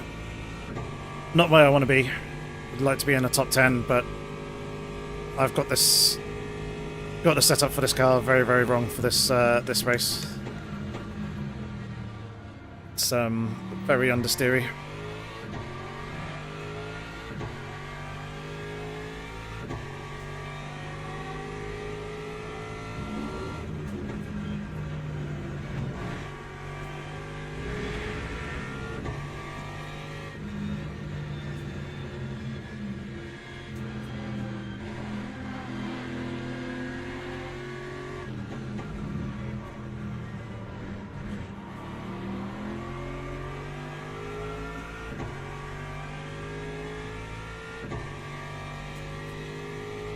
Speaker 1: not where I want to be. I'd like to be in the top 10, but I've got this. Got the setup for this car very wrong for this this race. It's very understeery.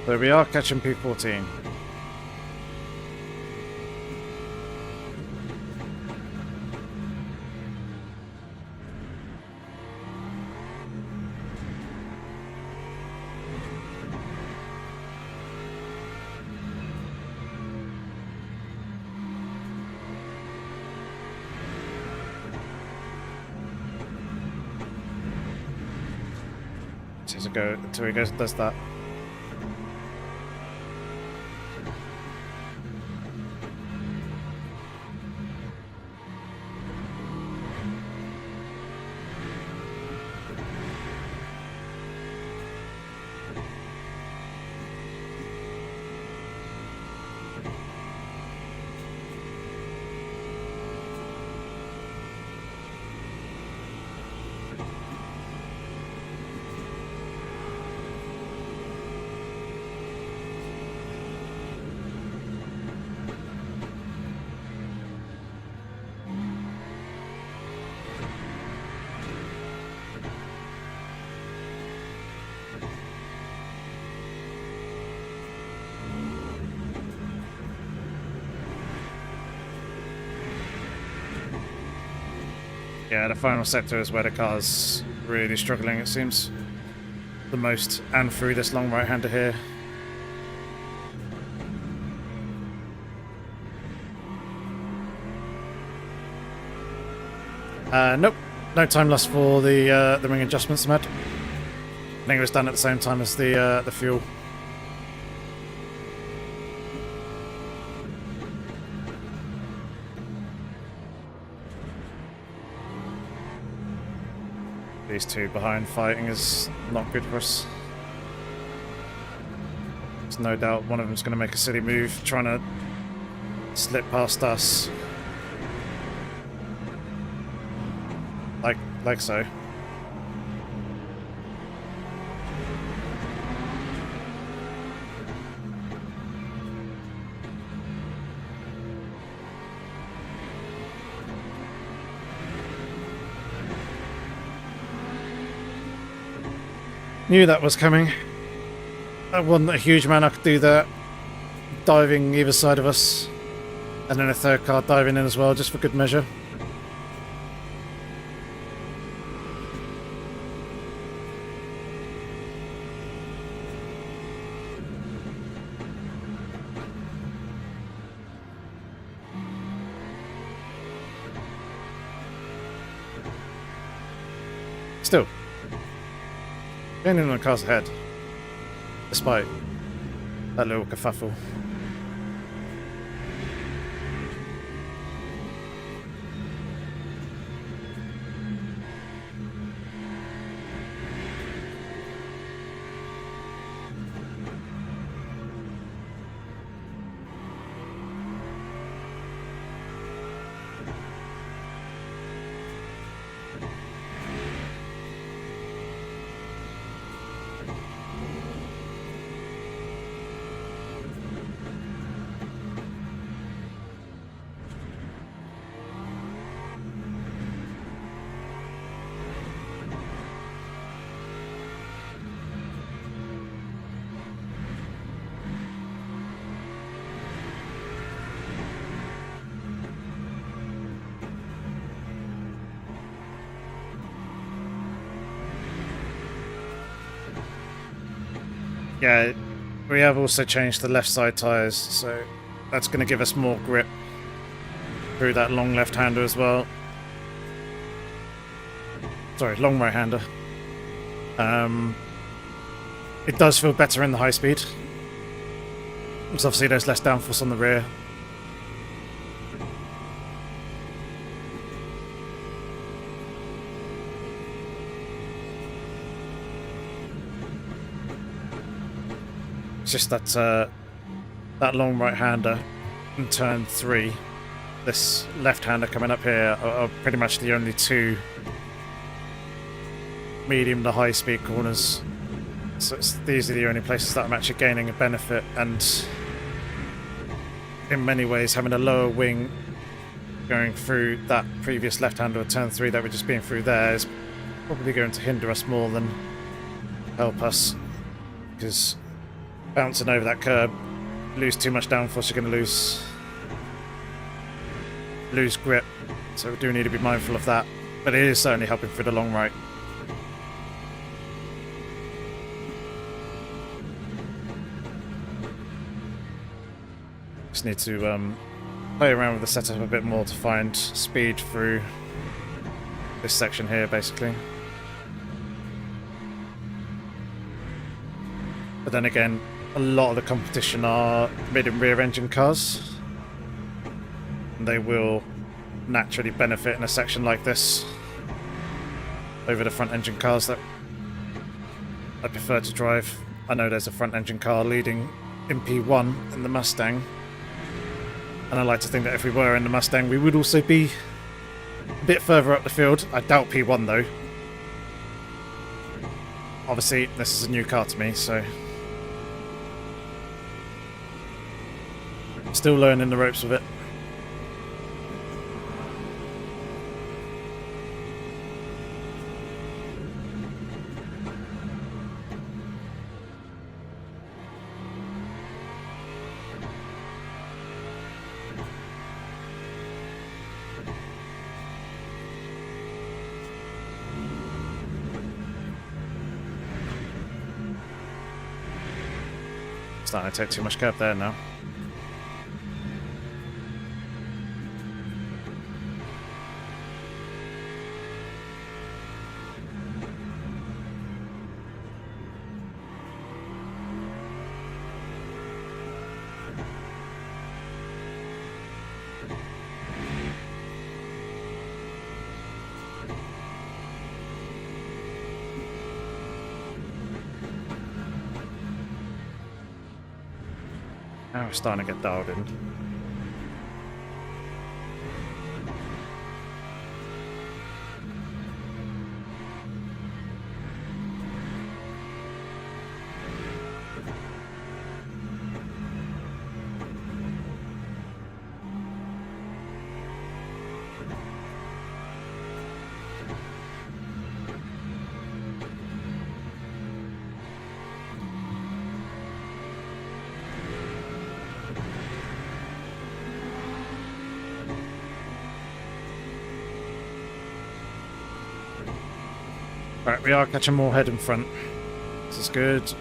Speaker 1: So we are catching P14. Until he goes and does that. Yeah, the final sector is where the car's really struggling, it seems. The most, and through this long right-hander here. Nope. No time lost for the ring adjustments, Matt. I think it was done at the same time as the fuel. These two behind fighting is not good for us. There's no doubt one of them's going to make a silly move, trying to slip past us. Like so. Knew that was coming. I wasn't a huge man, I could do that. Diving either side of us. And then a third car diving in as well, just for good measure. Still. Going in on the car's ahead, despite that little kerfuffle. Yeah, we have also changed the left side tyres, so that's going to give us more grip through that long left-hander as well. Sorry, long right-hander. It does feel better in the high speed. Because obviously there's less downforce on the rear. It's just that that long right-hander in turn 3, this left-hander coming up here are pretty much the only two medium to high-speed corners. So these are the only places that I'm actually gaining a benefit, and in many ways having a lower wing going through that previous left-hander of turn 3 that we're just being through there is probably going to hinder us more than help us, because bouncing over that curb, lose too much downforce, you're going to lose grip. So we do need to be mindful of that. But it is certainly helping through the long right. Just need to play around with the setup a bit more to find speed through this section here, basically. But then again, a lot of the competition are mid and rear engine cars. And they will naturally benefit in a section like this over the front engine cars that I prefer to drive. I know there's a front engine car leading in P1 in the Mustang. And I like to think that if we were in the Mustang, we would also be a bit further up the field. I doubt P1 though. Obviously, this is a new car to me, so still learning the ropes with it. Starting to take too much curb there now. Now we're starting to get dialed in. Right, we are catching more head in front. This is good.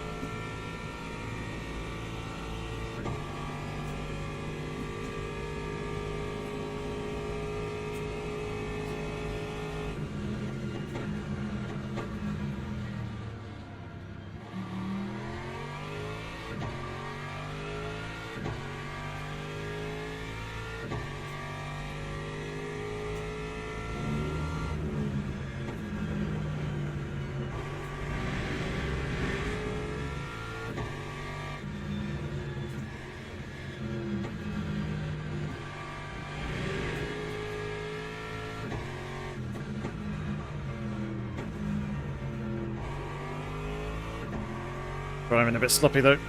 Speaker 1: Driving a bit sloppy though.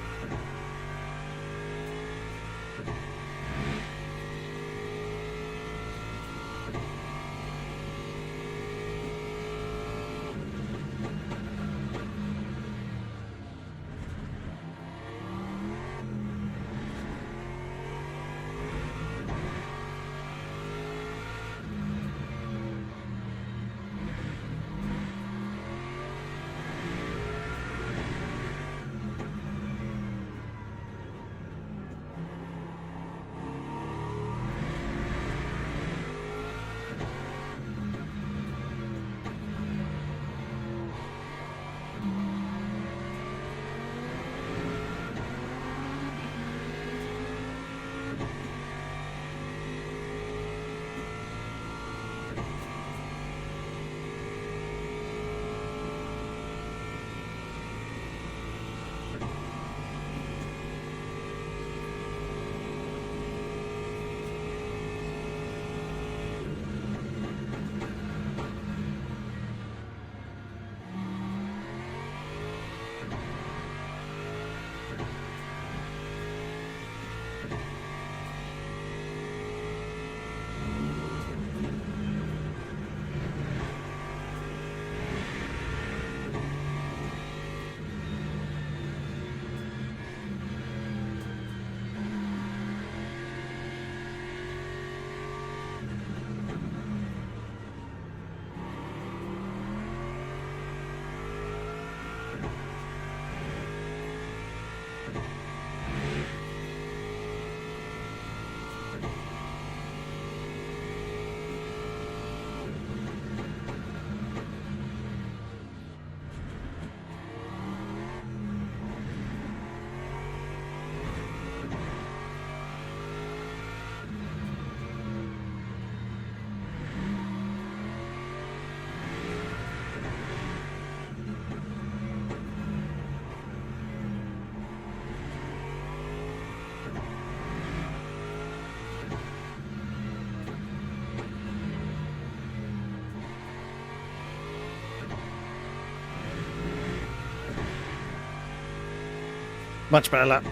Speaker 1: Much better lap.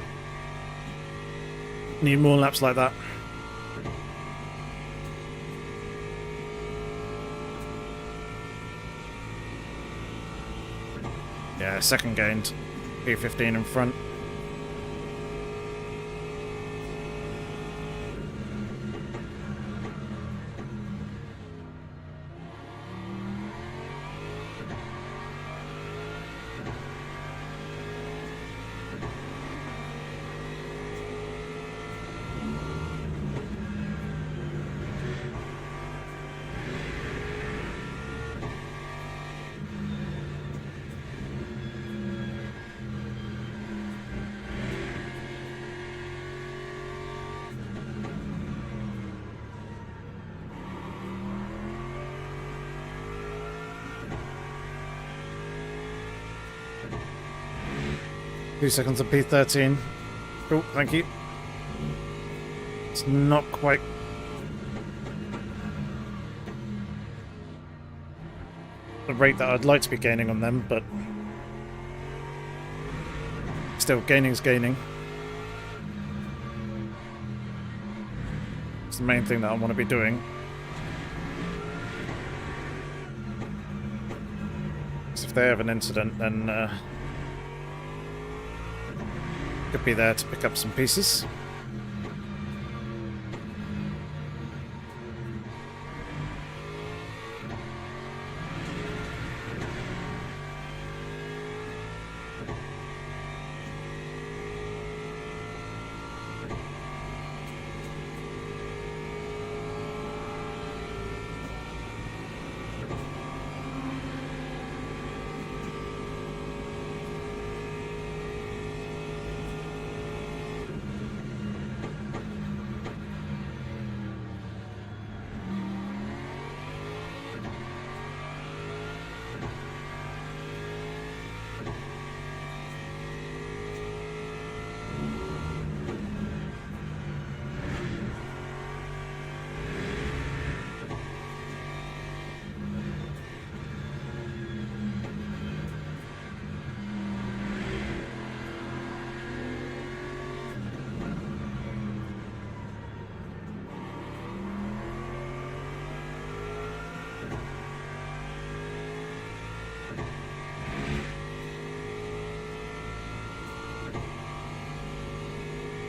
Speaker 1: Need more laps like that. Yeah, second gained. P15 in front. Two seconds of P13. Cool, thank you. It's not quite the rate that I'd like to be gaining on them, but still, gaining's gaining. It's the main thing that I want to be doing. Because if they have an incident, then could be there to pick up some pieces.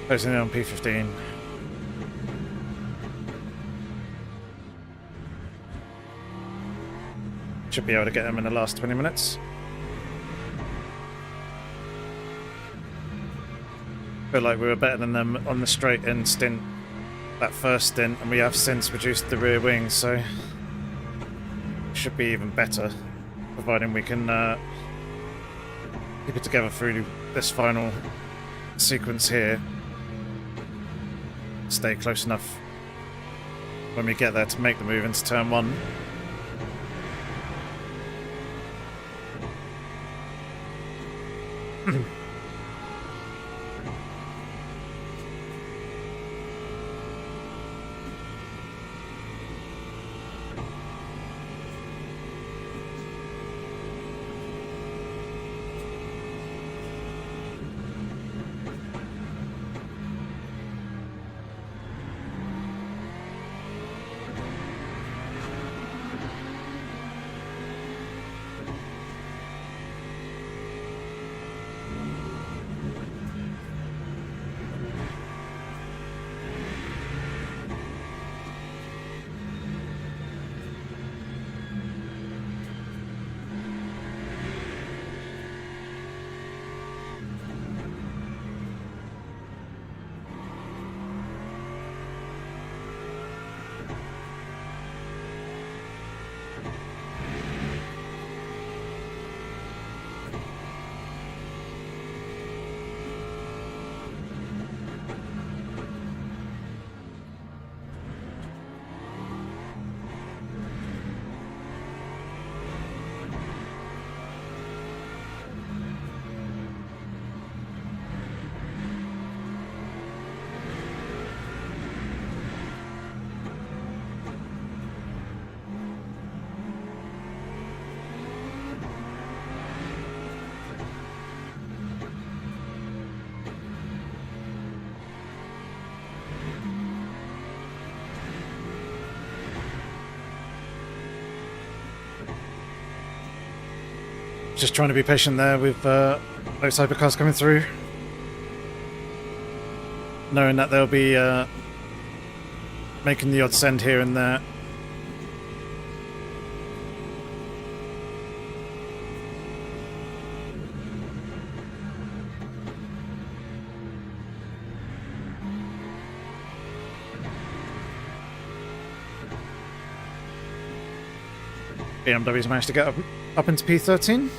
Speaker 1: Closing in on P15. Should be able to get them in the last 20 minutes. Feel like we were better than them on the straight end stint, that first stint, and we have since reduced the rear wing, so should be even better, providing we can keep it together through this final sequence here. Stay close enough when we get there to make the move into turn one. Just trying to be patient there with those hypercars coming through. Knowing that they'll be making the odd send here and there. BMW's managed to get up into P13.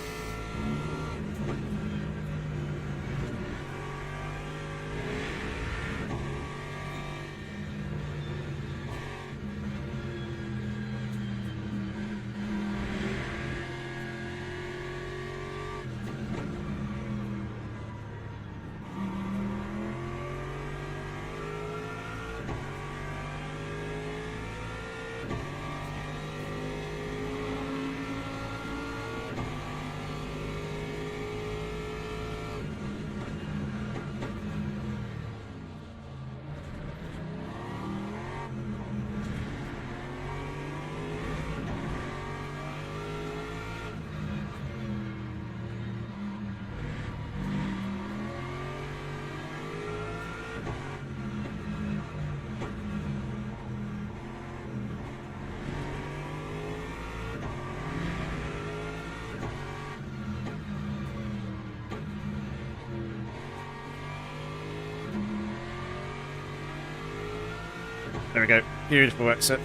Speaker 1: There we go. Beautiful exit.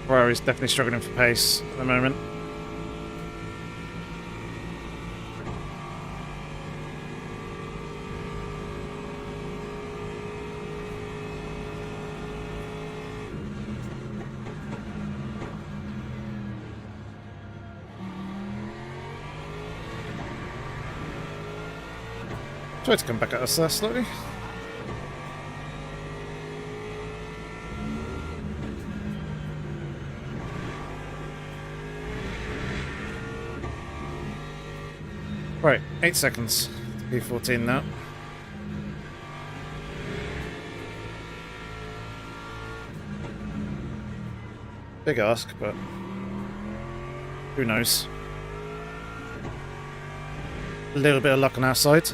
Speaker 1: Ferrari's definitely struggling for pace at the moment. Try to come back at us there slowly. Right, 8 seconds. P14 now. Big ask, but who knows? A little bit of luck on our side.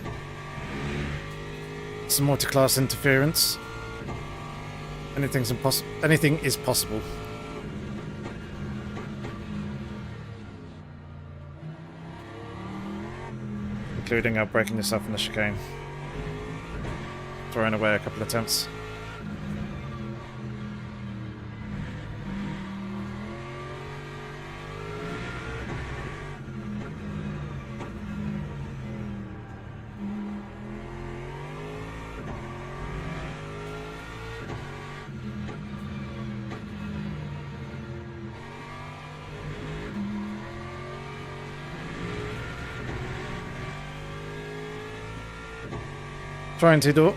Speaker 1: Some multi-class interference. Anything is possible. Including our breaking yourself in the chicane. Throwing away a couple of attempts. Trying to do it.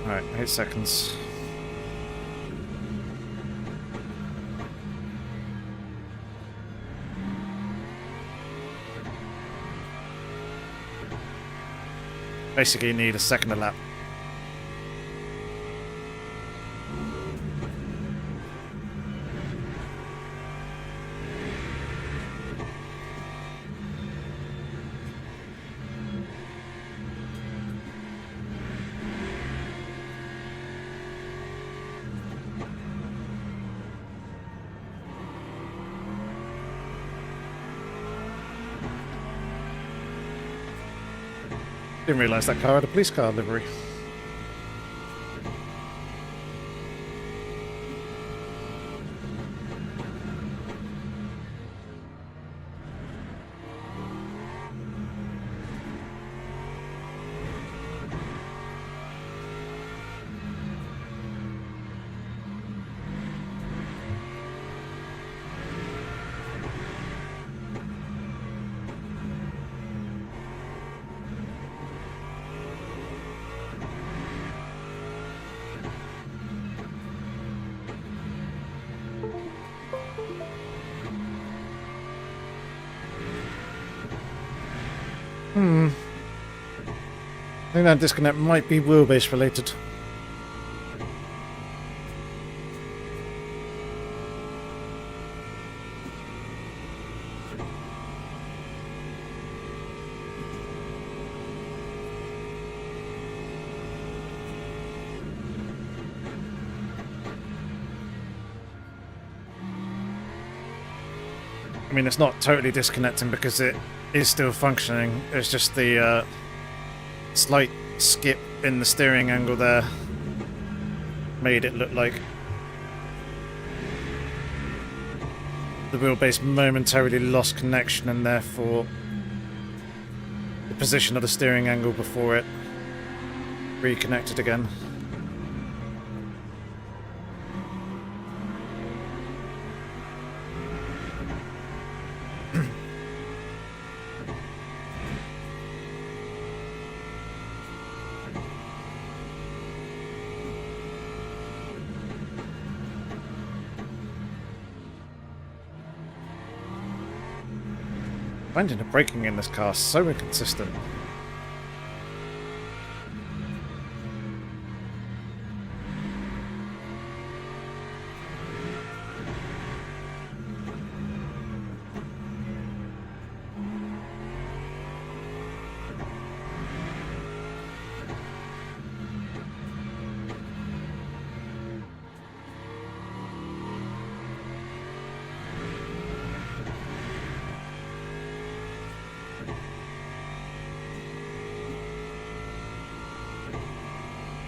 Speaker 1: Alright, 8 seconds. Basically, you need a second a lap. Didn't realise that car had a police car livery. I think that disconnect might be wheelbase related. I mean, it's not totally disconnecting because it is still functioning. It's just the slight skip in the steering angle there made it look like the wheelbase momentarily lost connection and therefore the position of the steering angle before it reconnected again. Finding the braking in this car so inconsistent.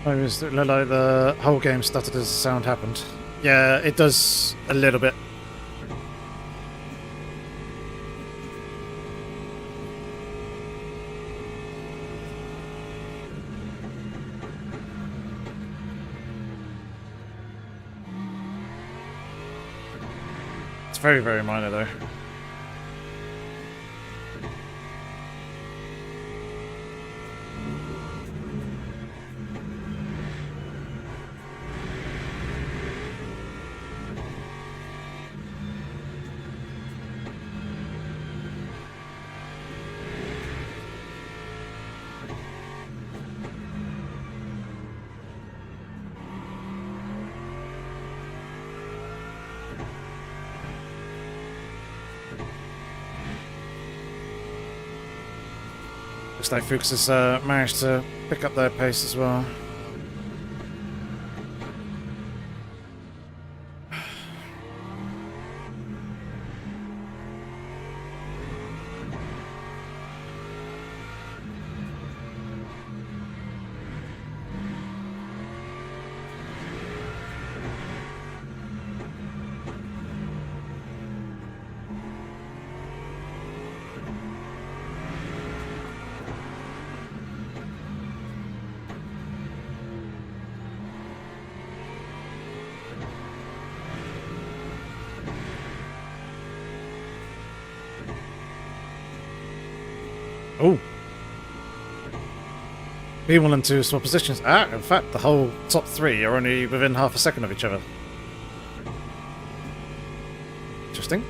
Speaker 1: Oh, it looked like the whole game stuttered as the sound happened. Yeah, it does a little bit. It's very, very minor though. Looks like Fuchs has managed to pick up their pace as well. Oh. B1 and 2 swap positions. In fact, the whole top three are only within half a second of each other. Interesting.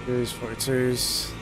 Speaker 1: These 42s.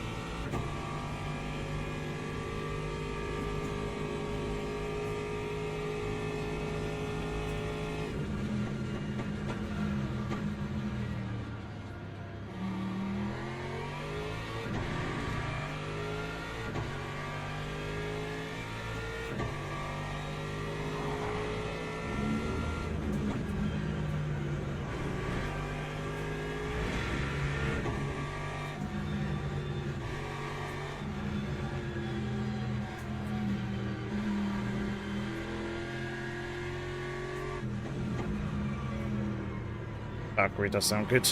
Speaker 1: Valkyrie does sound good.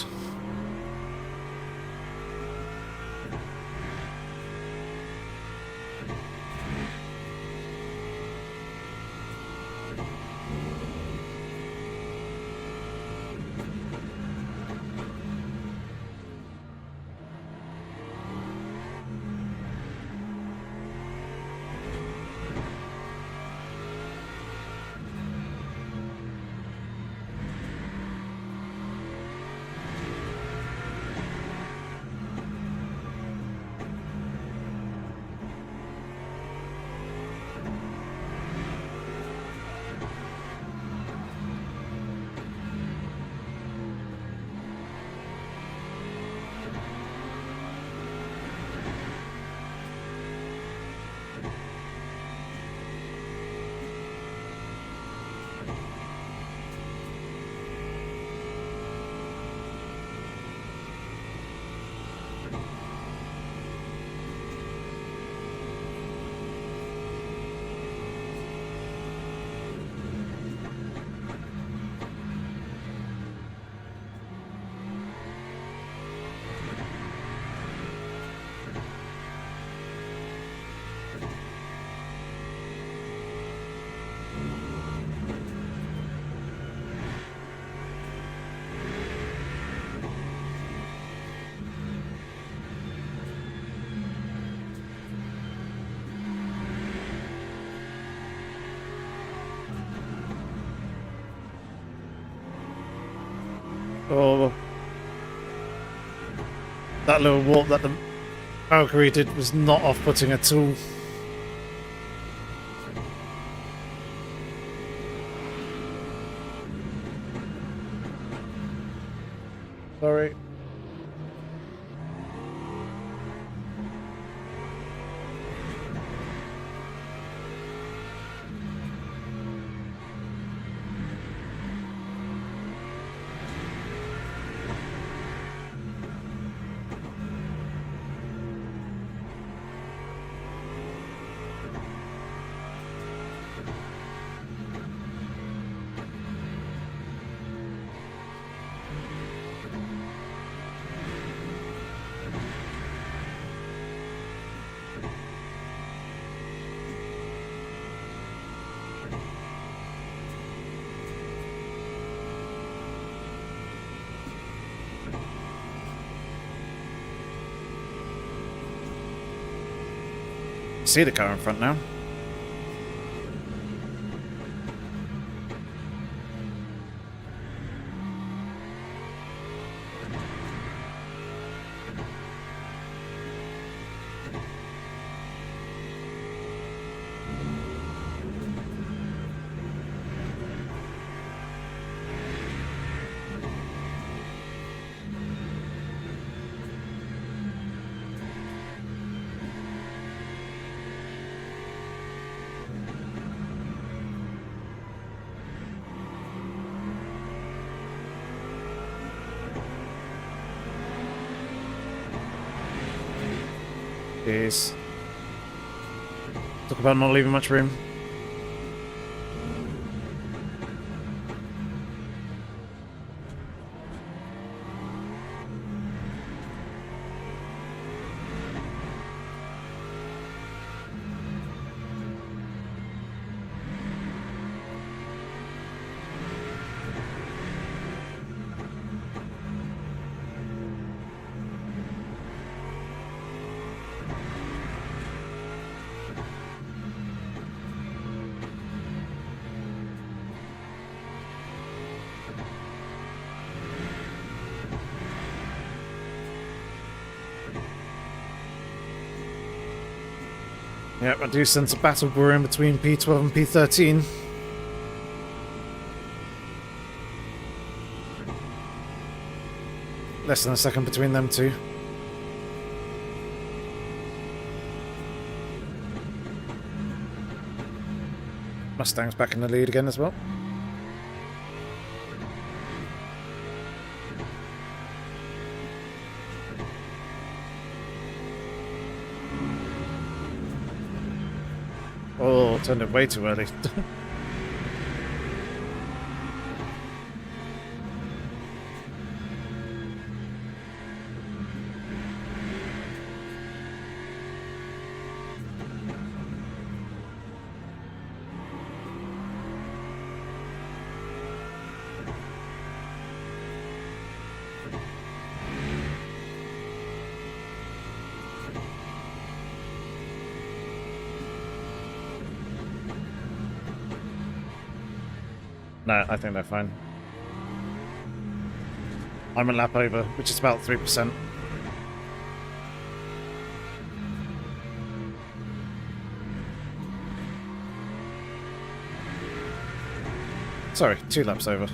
Speaker 1: Oh, that little warp that the Valkyrie did was not off-putting at all. Sorry. See the car in front now. Jeez. Talk about not leaving much room. Yep, I do sense a battle brewing between P12 and P13. Less than a second between them two. Mustang's back in the lead again as well. Oh, turned it way too early. No, I think they're fine. I'm a lap over, which is about 3%. Sorry, 2 laps over.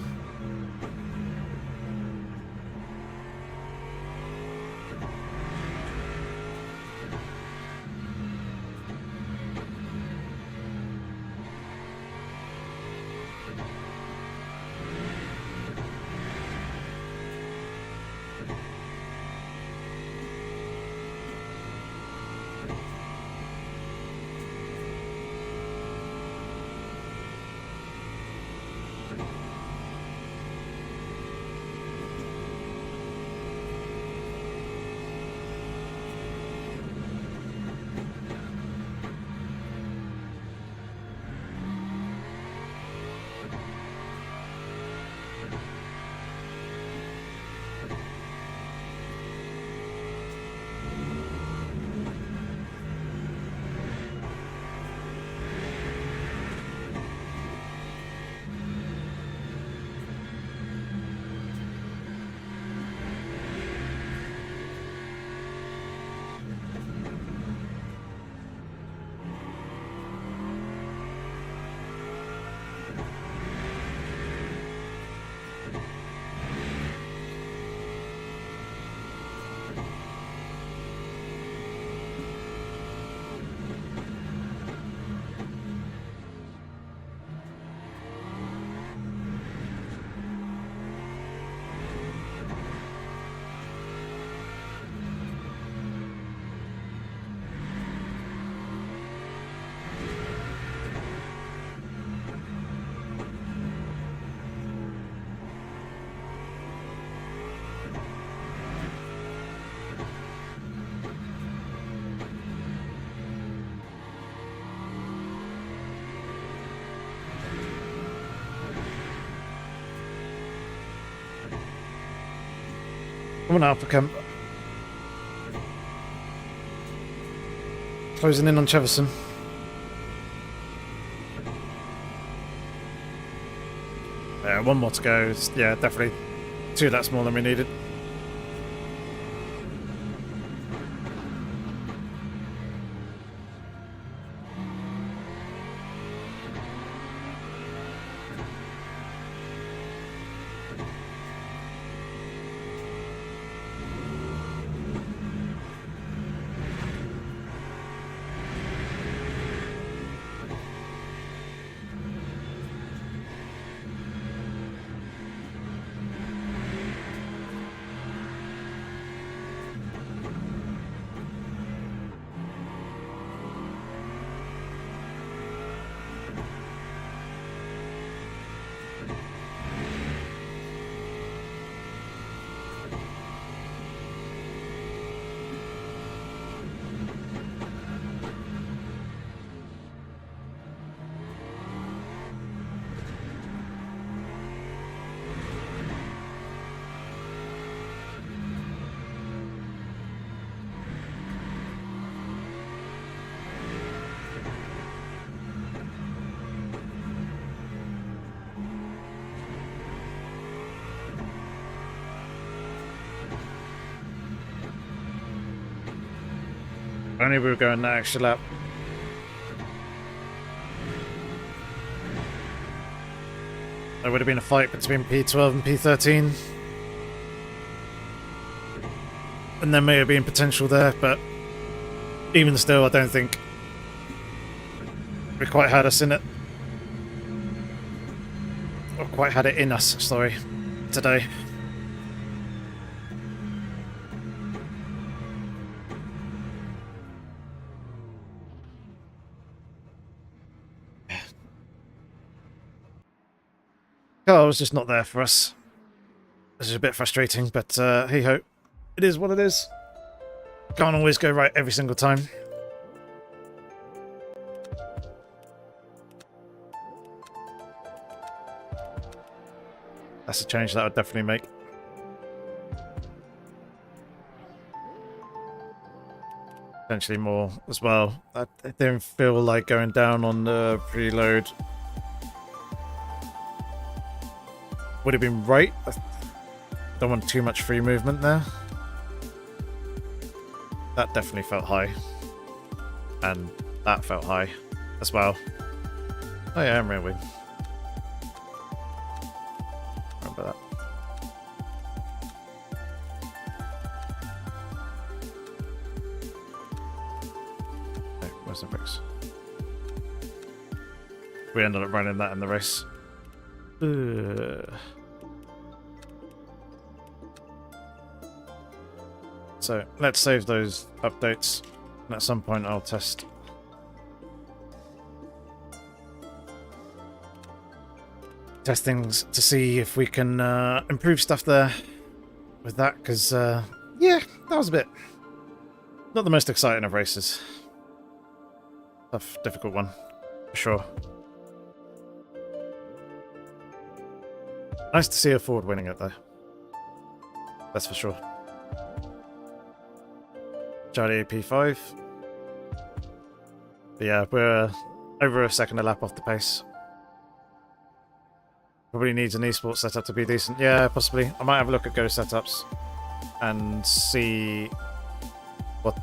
Speaker 1: Come on, Alpha Camp. Closing in on Cheverson. Yeah, 1 more to go. Yeah, definitely 2 laps more than we needed. Only we were going that extra lap. There would have been a fight between P12 and P13. And there may have been potential there, but even still, I don't think we quite had us in it. Or quite had it in us, sorry, today. Car was just not there for us. This is a bit frustrating, but hey ho. It is what it is. Can't always go right every single time. That's a change that I would definitely make. Potentially more as well. I don't feel like going down on the preload would have been right. I don't want too much free movement there. That definitely felt high. And that felt high as well. Oh yeah, I'm rear wing. Remember that. No, where's the brakes? We ended up running that in the race. So let's save those updates, and at some point I'll test things to see if we can improve stuff there with that, because yeah, that was a bit not the most exciting of races. Tough, difficult one for sure. Nice to see a Ford winning it though, that's for sure. Charlie AP5. But yeah, we're over a second a lap off the pace. Probably needs an esports setup to be decent. Yeah, possibly. I might have a look at Go setups and see what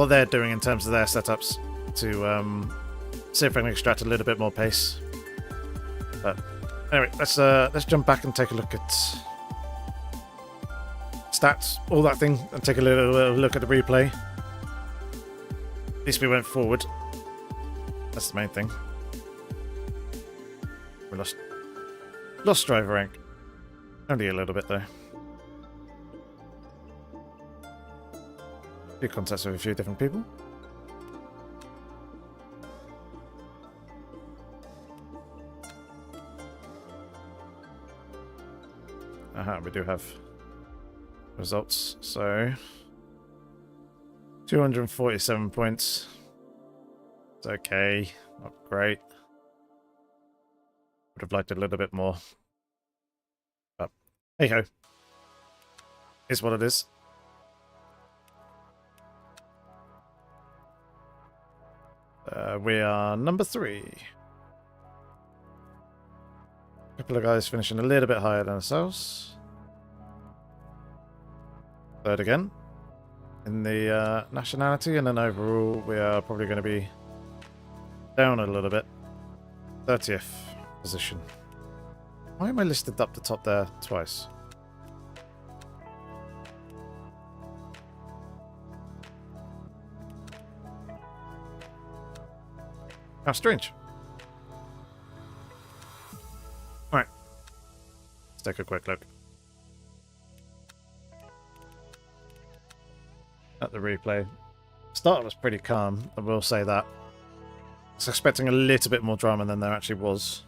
Speaker 1: they're doing in terms of their setups to see if I can extract a little bit more pace. But anyway, let's jump back and take a look at stats, all that thing, and take a little look at the replay. At least we went forward. That's the main thing. We lost driver rank. Only a little bit though. A few contacts with a few different people. Aha, we do have results. So 247 points. It's okay, not great. Would have liked a little bit more. But hey ho. Is what it is. We are number 3. A couple of guys finishing a little bit higher than ourselves. 3rd again in the nationality, and then overall we are probably going to be down a little bit. 30th position. Why am I listed up the top there twice? How strange. Alright. Let's take a quick look at the replay. Start was pretty calm, I will say that. I was expecting a little bit more drama than there actually was.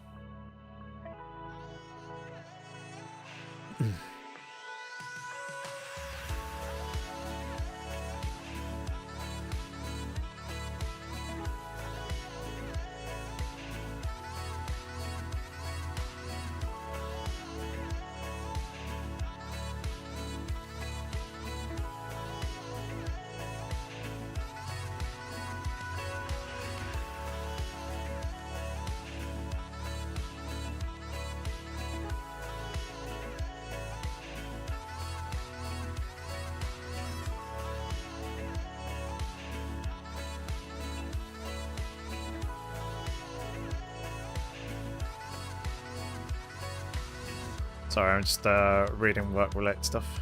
Speaker 1: Sorry, I'm just reading work-related stuff.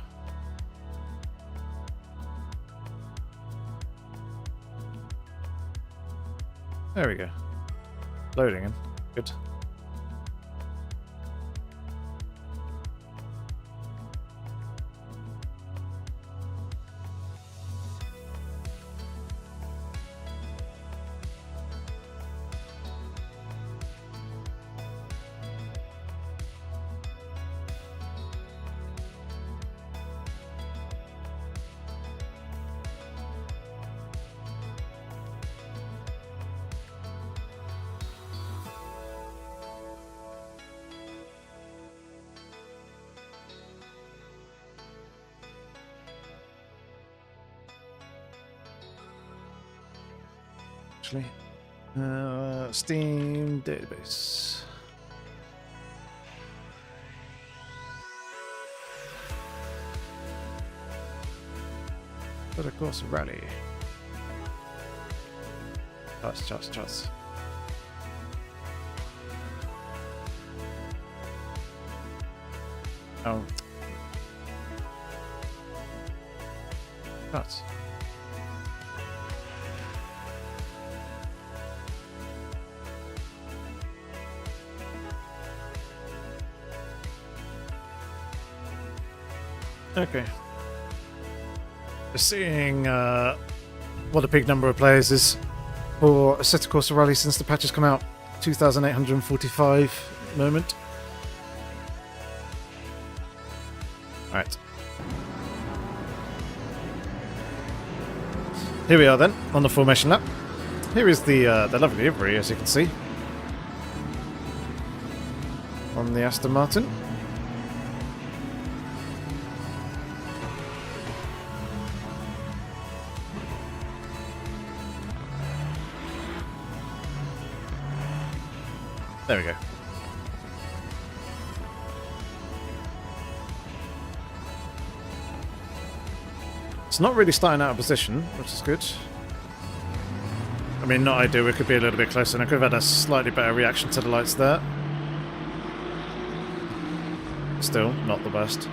Speaker 1: There we go. Loading in. Good. Actually, Steam database. But of course, rally. Charts. Oh. Charts. Okay. Just seeing what a big number of players is for Assetto Corsa Rally since the patch has come out. 2,845 moment. Alright. Here we are then, on the formation lap. Here is the lovely livery, as you can see, on the Aston Martin. There we go. It's not really starting out of position, which is good. I mean, not ideal. It could be a little bit closer, and I could have had a slightly better reaction to the lights there. Still, not the best.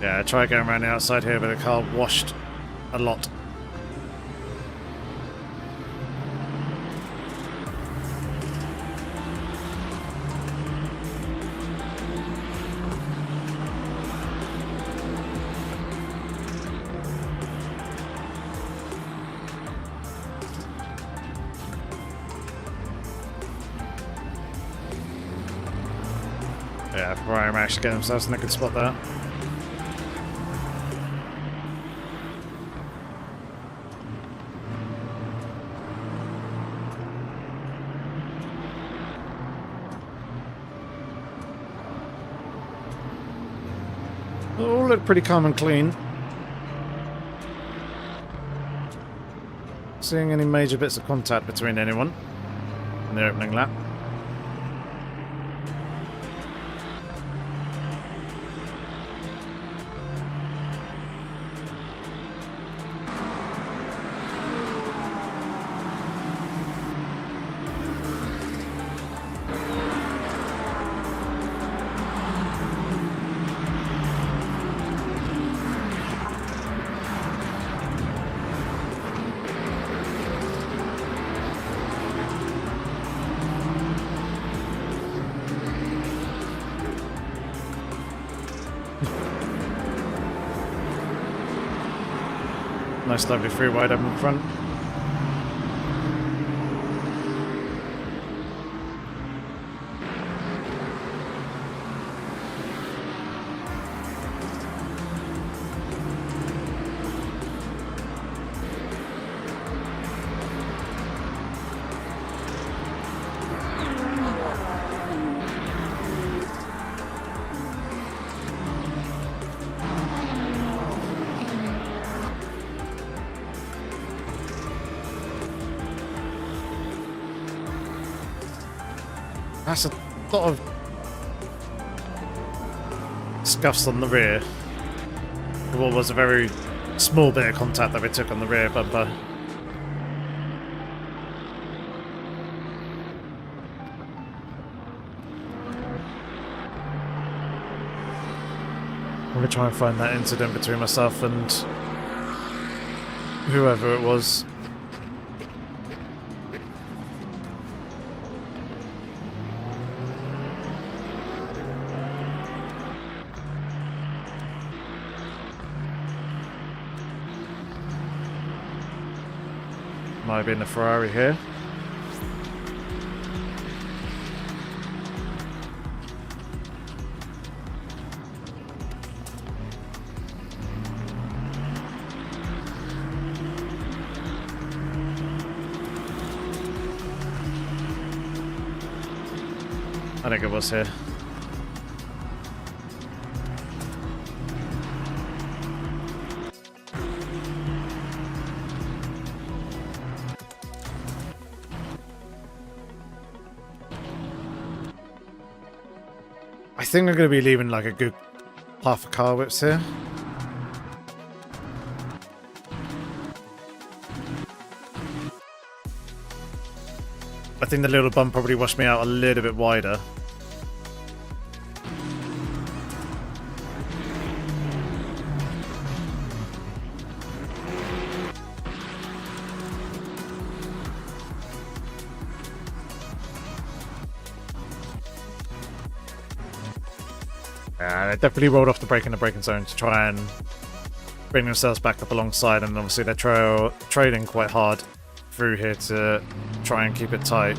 Speaker 1: Yeah, I tried going around the outside here, but the car washed a lot. Yeah, Ferrari managed to get themselves in a good spot there. All look pretty calm and clean. Seeing any major bits of contact between anyone in the opening lap. Nice lovely free wide up in front. That's a lot of scuffs on the rear. What was a very small bit of contact that we took on the rear bumper. I'm going to try and find that incident between myself and whoever it was. Might have been the Ferrari here. I think it was here. I think I'm going to be leaving like a good half a car whips here. I think the little bump probably washed me out a little bit wider. They definitely rolled off the brake in the braking zone to try and bring themselves back up alongside, and obviously they're trading quite hard through here to try and keep it tight.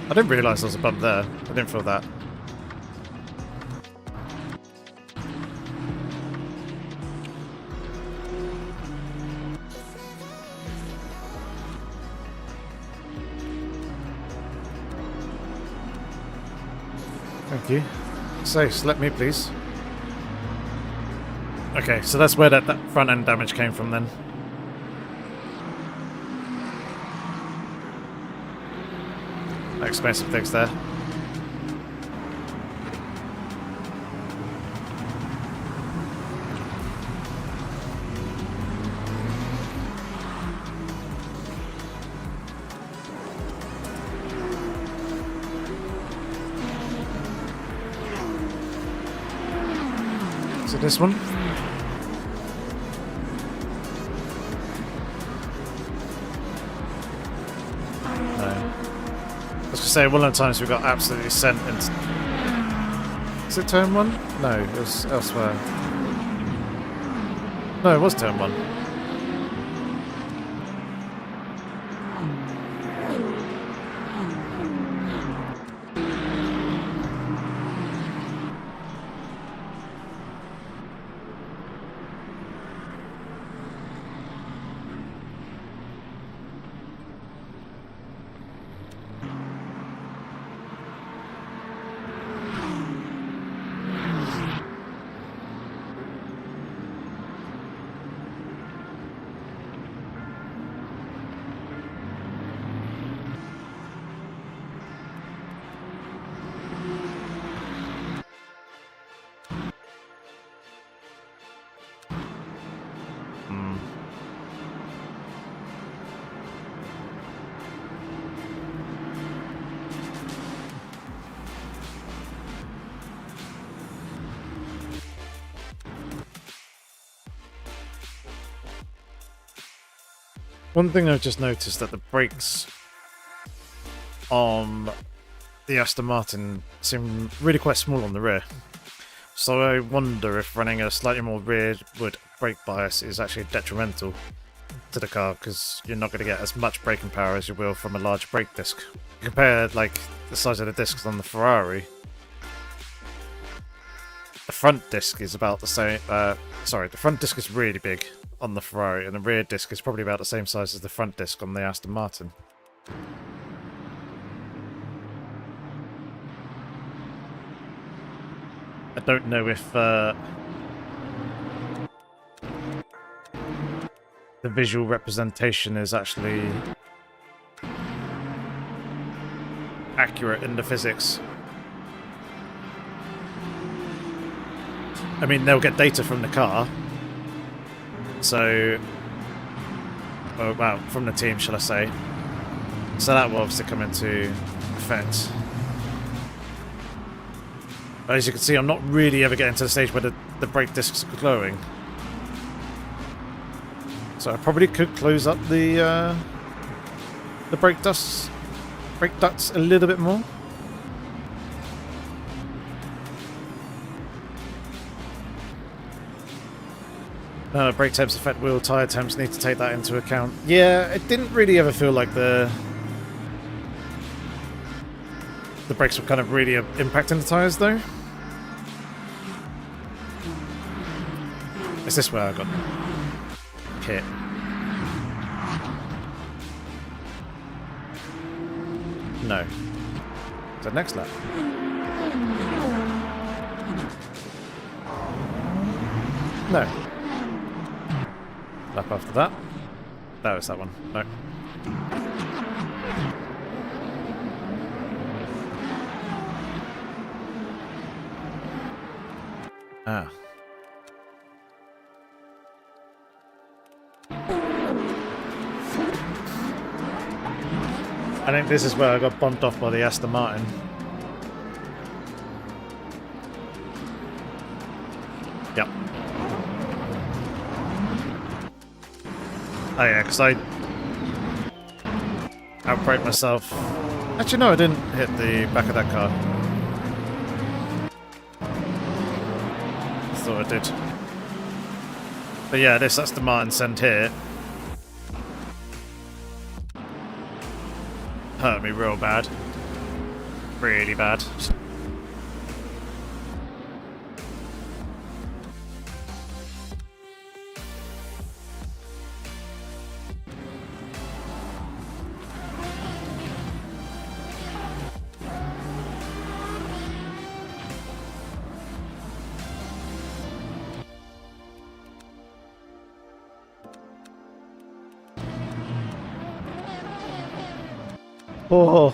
Speaker 1: I didn't realise there was a bump there. I didn't feel that. Thank you. So, let me, please. Okay, so that's where that front end damage came from then. That explains some things there. So this one. I was going to say, one of the times we got absolutely sent into... Is it turn one? No, it was elsewhere. No, it was turn one. One thing I've just noticed that the brakes on the Aston Martin seem really quite small on the rear. So I wonder if running a slightly more rearward brake bias is actually detrimental to the car, because you're not going to get as much braking power as you will from a large brake disc. Compare like the size of the discs on the Ferrari. The front disc is about the same. Sorry, the front disc is really big on the Ferrari, and the rear disc is probably about the same size as the front disc on the Aston Martin. I don't know if the visual representation is actually accurate in the physics. I mean, they'll get data from the car, so, well, from the team, shall I say. So that will obviously come into effect. But as you can see, I'm not really ever getting to the stage where the brake discs are glowing. So I probably could close up the brake ducts a little bit more. Brake temps affect wheel tyre temps, need to take that into account. Yeah, it didn't really ever feel like the brakes were kind of really impacting the tyres though. Is this where I got hit? No. Is that next lap? No. Lap after that? No, it's that one. No. Ah. I think this is where I got bumped off by the Aston Martin. Yep. Oh yeah, because I outbraked myself. Actually, no, I didn't hit the back of that car. I thought I did. But yeah, this Aston Martin sent here hurt me real bad. Really bad. Oh.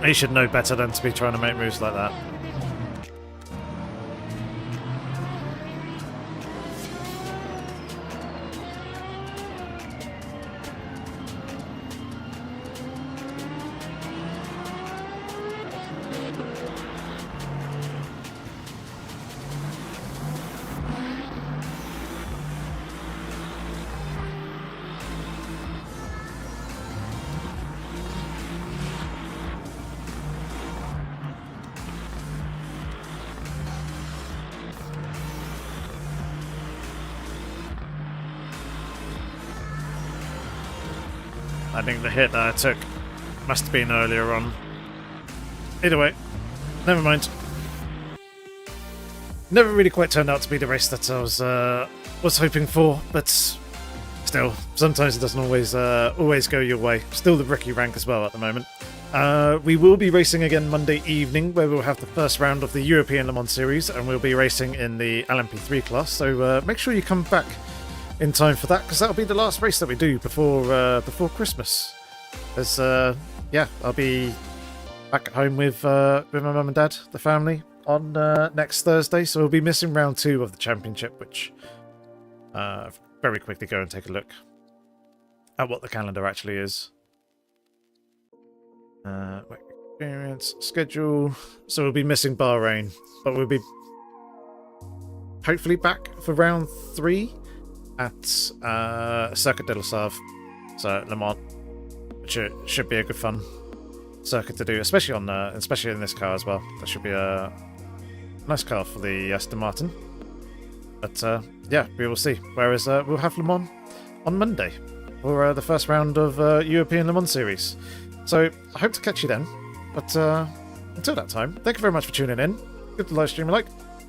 Speaker 1: He should know better than to be trying to make moves like that. I think the hit that I took must have been earlier on. Either way, never mind. Never really quite turned out to be the race that I was hoping for, but still, sometimes it doesn't always go your way. Still the rookie rank as well at the moment. We will be racing again Monday evening, where we'll have the first round of the European Le Mans Series, and we'll be racing in the LMP3 class. So make sure you come back in time for that, because that'll be the last race that we do before Christmas. As yeah, I'll be back at home with my mum and dad, the family, on next Thursday. So we'll be missing round 2 of the championship, which very quickly go and take a look at what the calendar actually is. WEC-Xperience schedule. So we'll be missing Bahrain, but we'll be hopefully back for round 3 at Circuit de la Sarve, so Le Mans, which should be a good fun circuit to do, especially in this car as well. That should be a nice car for the Aston Martin. But yeah, we will see. Whereas we'll have Le Mans on Monday for the first round of European Le Mans Series. So I hope to catch you then. But until that time, thank you very much for tuning in. Give the live stream a like,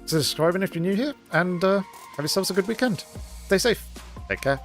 Speaker 1: subscribing if you're new here, and have yourselves a good weekend. Stay safe. Take care.